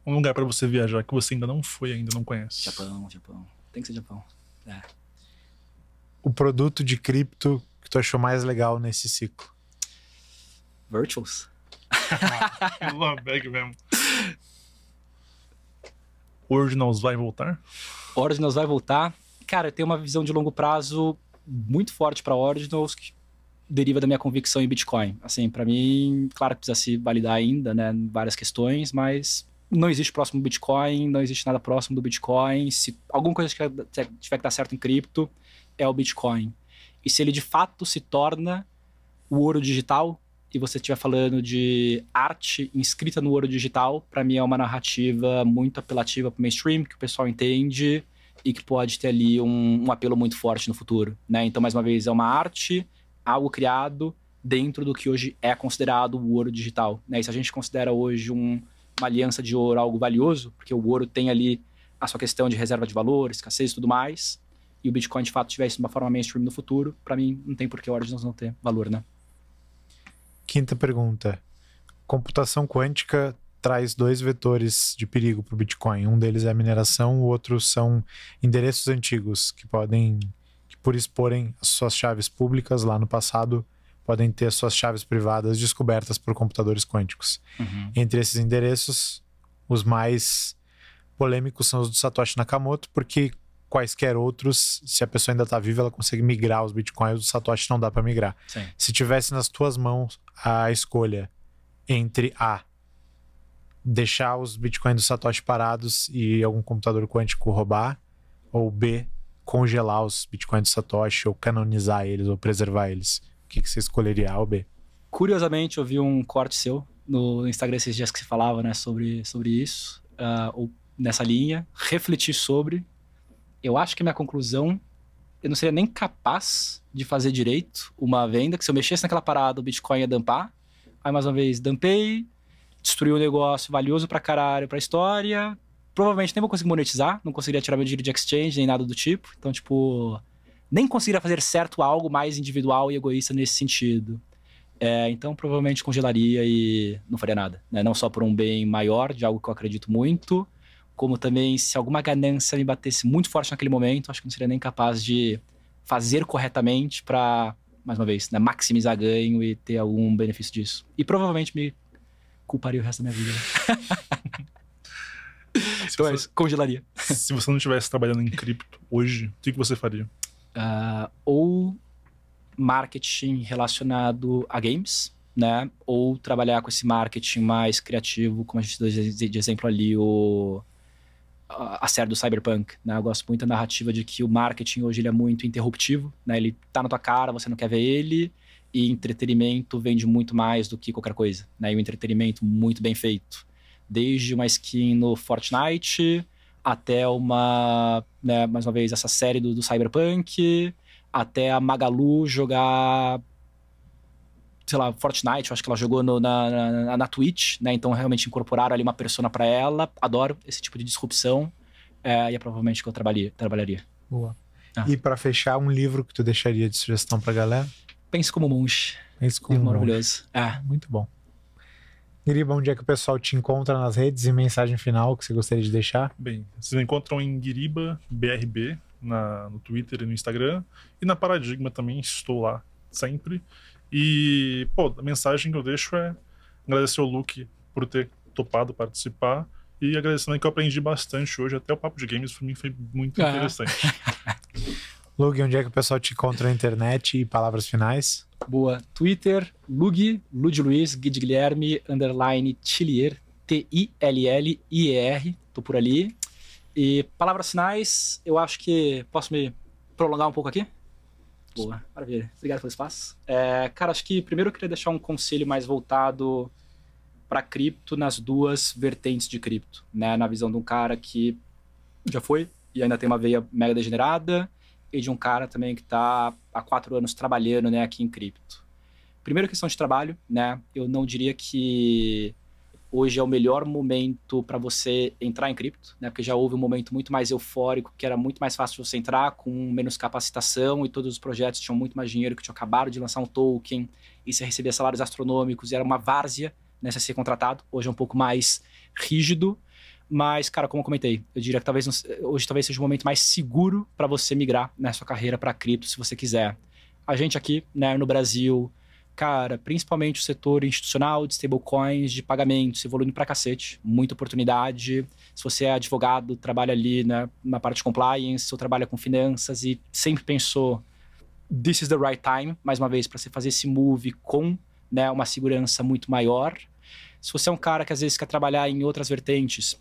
Speaker 3: Um lugar para você viajar que você ainda não foi, ainda não conhece.
Speaker 2: Japão. Tem que ser Japão. É.
Speaker 1: O produto de cripto que tu achou mais legal nesse ciclo?
Speaker 2: Virtuals?
Speaker 3: Bag mesmo. Ordinals vai voltar?
Speaker 2: Ordinals vai voltar. Cara, eu tenho uma visão de longo prazo muito forte para Ordinals que deriva da minha convicção em Bitcoin. Assim, para mim, claro que precisa se validar ainda, né, várias questões, mas não existe próximo do Bitcoin, não existe nada próximo do Bitcoin. Se alguma coisa tiver que dar certo em cripto, é o Bitcoin. E se ele de fato se torna o ouro digital, e você estiver falando de arte inscrita no ouro digital, para mim é uma narrativa muito apelativa para o mainstream, que o pessoal entende e que pode ter ali um apelo muito forte no futuro, né? Então, mais uma vez, é uma arte, algo criado dentro do que hoje é considerado o ouro digital, né? E se a gente considera hoje uma aliança de ouro algo valioso, porque o ouro tem ali a sua questão de reserva de valor, escassez e tudo mais, e o Bitcoin de fato tiver isso de uma forma mainstream no futuro, para mim não tem por que o Ordinals não ter valor, né?
Speaker 1: Quinta pergunta. Computação quântica traz 2 vetores de perigo para o Bitcoin. Um deles é a mineração, o outro são endereços antigos que por exporem as suas chaves públicas lá no passado, podem ter suas chaves privadas descobertas por computadores quânticos. Entre esses endereços, os mais polêmicos são os do Satoshi Nakamoto, porque quaisquer outros, se a pessoa ainda está viva, ela consegue migrar os Bitcoins, o Satoshi não dá para migrar.
Speaker 2: Sim.
Speaker 1: Se tivesse nas tuas mãos a escolha entre A, deixar os Bitcoins do Satoshi parados e algum computador quântico roubar, ou B, congelar os Bitcoins do Satoshi, ou canonizar eles, ou preservar eles, o que você escolheria, A ou B?
Speaker 2: Curiosamente, eu vi um corte seu no Instagram esses dias que você falava, né, sobre isso, ou nessa linha, refleti sobre. Eu acho que a minha conclusão, eu não seria nem capaz de fazer direito uma venda, que se eu mexesse naquela parada, o Bitcoin ia dumpar. Aí, mais uma vez, dumpei, destruí o negócio valioso pra caralho pra história. Provavelmente nem vou conseguir monetizar, não conseguiria tirar meu dinheiro de exchange, nem nada do tipo. Então, tipo, nem conseguiria fazer certo algo mais individual e egoísta nesse sentido. Então, provavelmente congelaria e não faria nada, né? Não só por um bem maior, de algo que eu acredito muito, como também se alguma ganância me batesse muito forte naquele momento, acho que não seria nem capaz de fazer corretamente para, mais uma vez, né, maximizar ganho e ter algum benefício disso. E provavelmente me culparia o resto da minha vida. Então congelaria.
Speaker 3: Se você não estivesse trabalhando em cripto hoje, o que você faria?
Speaker 2: Ou marketing relacionado a games, né? Ou trabalhar com esse marketing mais criativo, como a gente deu de exemplo ali, a série do Cyberpunk, né? Eu gosto muito da narrativa de que o marketing hoje ele é muito interruptivo, né? Ele tá na tua cara, você não quer ver ele, e entretenimento vende muito mais do que qualquer coisa, né? E o entretenimento muito bem feito. Desde uma skin no Fortnite, até né, mais uma vez, essa série do Cyberpunk, até a Magalu jogar, sei lá, Fortnite, eu acho que ela jogou na Twitch, né? Então realmente incorporaram ali uma persona pra ela. Adoro esse tipo de disrupção. E é provavelmente que eu trabalharia.
Speaker 1: Boa. E pra fechar, um livro que tu deixaria de sugestão pra galera?
Speaker 2: Pense como monge.
Speaker 1: Pense como
Speaker 2: livro
Speaker 1: monge.
Speaker 2: maravilhoso.
Speaker 1: Muito bom. Guiriba, onde é que o pessoal te encontra nas redes e mensagem final que você gostaria de deixar?
Speaker 3: Bem, vocês me encontram em Guiriba BRB no Twitter e no Instagram. E na Paradigma também estou lá sempre. E, pô, a mensagem que eu deixo é agradecer ao Luke por ter topado participar. E agradecendo que eu aprendi bastante hoje. Até o papo de games pra mim foi muito interessante.
Speaker 1: Luke, onde é que o pessoal te encontra na internet e palavras finais?
Speaker 2: Boa. Twitter, Lug, Lud Luiz, Guide Guilherme, _ Tillier, Tillier, tô por ali. E palavras finais, eu acho que posso me prolongar um pouco aqui? Boa, maravilha. Obrigado pelo espaço. Cara, acho que primeiro eu queria deixar um conselho mais voltado para cripto nas duas vertentes de cripto, né? Na visão de um cara que já foi e ainda tem uma veia mega degenerada, e de um cara também que está há 4 anos trabalhando, né, aqui em cripto. Primeiro, questão de trabalho, né? Eu não diria que hoje é o melhor momento para você entrar em cripto, né? Porque já houve um momento muito mais eufórico, que era muito mais fácil você entrar com menos capacitação e todos os projetos tinham muito mais dinheiro, que tinham acabado de lançar um token e você recebia salários astronômicos e era uma várzea, né, você ser contratado. Hoje é um pouco mais rígido. Mas, cara, como eu comentei, eu diria que hoje talvez seja o momento mais seguro para você migrar na sua carreira para cripto, se você quiser. A gente aqui, né, no Brasil, cara, principalmente o setor institucional de stablecoins, de pagamentos, evoluindo pra cacete. Muita oportunidade. Se você é advogado, trabalha ali, né, na parte de compliance, ou trabalha com finanças e sempre pensou this is the right time, mais uma vez, para você fazer esse move com, né, uma segurança muito maior. Se você é um cara que às vezes quer trabalhar em outras vertentes,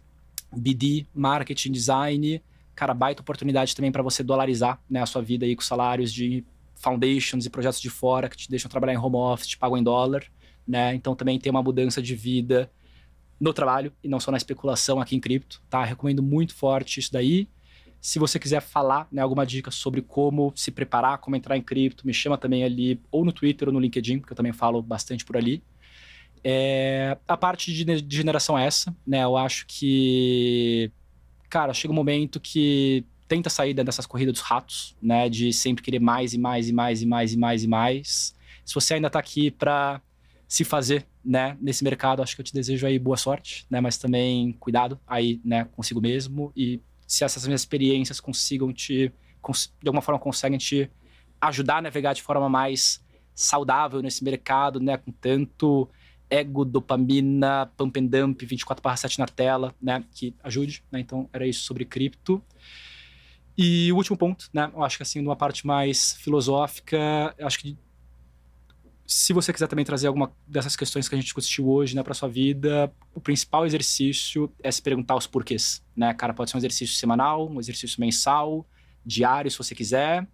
Speaker 2: BD, marketing, design, cara, baita oportunidade também para você dolarizar, né, a sua vida aí com salários de foundations e projetos de fora que te deixam trabalhar em home office, te pagam em dólar, né? Então também tem uma mudança de vida no trabalho e não só na especulação aqui em cripto, tá? Recomendo muito forte isso daí. Se você quiser falar, né, alguma dica sobre como se preparar, como entrar em cripto, me chama também ali ou no Twitter ou no LinkedIn, porque eu também falo bastante por ali. A parte de geração é essa, né? Eu acho que, cara, chega um momento que tenta sair dessas corridas dos ratos, né? De sempre querer mais e mais e mais e mais e mais e mais. Se você ainda tá aqui para se fazer, né, nesse mercado, acho que eu te desejo aí boa sorte, né? Mas também cuidado aí, né, consigo mesmo. E se essas minhas experiências consigam de alguma forma conseguem te ajudar a navegar de forma mais saudável nesse mercado, né? Com tanto ego, dopamina, pump and dump, 24/7 na tela, né? Que ajude, né? Então, era isso sobre cripto. E o último ponto, né? Eu acho que assim, numa parte mais filosófica, eu acho que se você quiser também trazer alguma dessas questões que a gente discutiu hoje, né, para sua vida, o principal exercício é se perguntar os porquês, né? Cara, pode ser um exercício semanal, um exercício mensal, diário, se você quiser.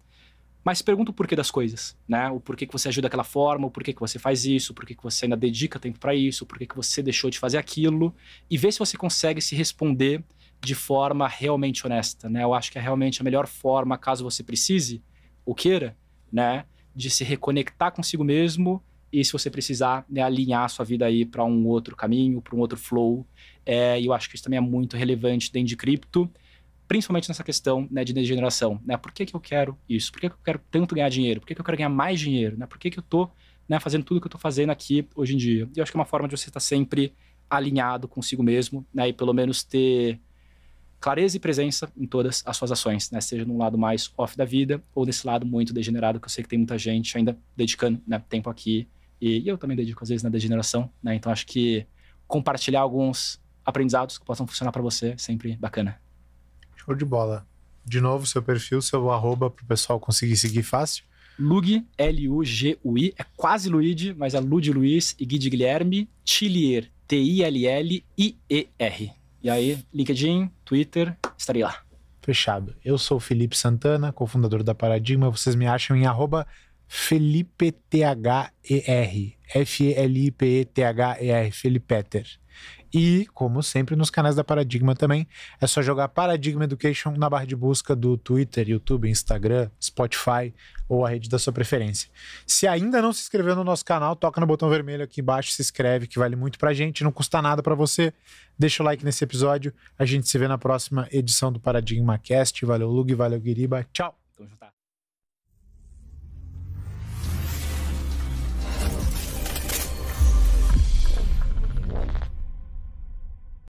Speaker 2: Mas pergunta o porquê das coisas, né? O porquê que você ajuda daquela forma, o porquê que você faz isso, o porquê que você ainda dedica tempo para isso, o porquê que você deixou de fazer aquilo. E vê se você consegue se responder de forma realmente honesta, né? Eu acho que é realmente a melhor forma, caso você precise ou queira, né, de se reconectar consigo mesmo e, se você precisar, né, alinhar a sua vida aí para um outro caminho, para um outro flow. E eu acho que isso também é muito relevante dentro de cripto, principalmente nessa questão, né, de degeneração, né? Por que eu quero isso? Por que eu quero tanto ganhar dinheiro? Por que eu quero ganhar mais dinheiro? Né? Por que eu tô, né, fazendo tudo que eu tô fazendo aqui hoje em dia? E eu acho que é uma forma de você estar sempre alinhado consigo mesmo, né? E pelo menos ter clareza e presença em todas as suas ações, né? Seja num lado mais off da vida ou nesse lado muito degenerado, que eu sei que tem muita gente ainda dedicando, né, tempo aqui. E eu também dedico às vezes na degeneração, né? Então acho que compartilhar alguns aprendizados que possam funcionar para você é sempre bacana.
Speaker 1: Show de bola. De novo, seu perfil, seu arroba, pro pessoal conseguir seguir fácil.
Speaker 2: Lug, Lugui, é quase Luigi, mas é Lud Luiz e Guide Guilherme, Tillier, Tillier. E aí, LinkedIn, Twitter, estarei lá.
Speaker 1: Fechado. Eu sou o Felipe Santana, cofundador da Paradigma. Vocês me acham em arroba FelipeTher, FelipeTher, Felipeter. E, como sempre, nos canais da Paradigma também, é só jogar Paradigma Education na barra de busca do Twitter, YouTube, Instagram, Spotify ou a rede da sua preferência. Se ainda não se inscreveu no nosso canal, toca no botão vermelho aqui embaixo, se inscreve, que vale muito pra gente, não custa nada pra você. Deixa o like nesse episódio, a gente se vê na próxima edição do Paradigma Cast. Valeu, Lug, valeu, Guiriba, tchau!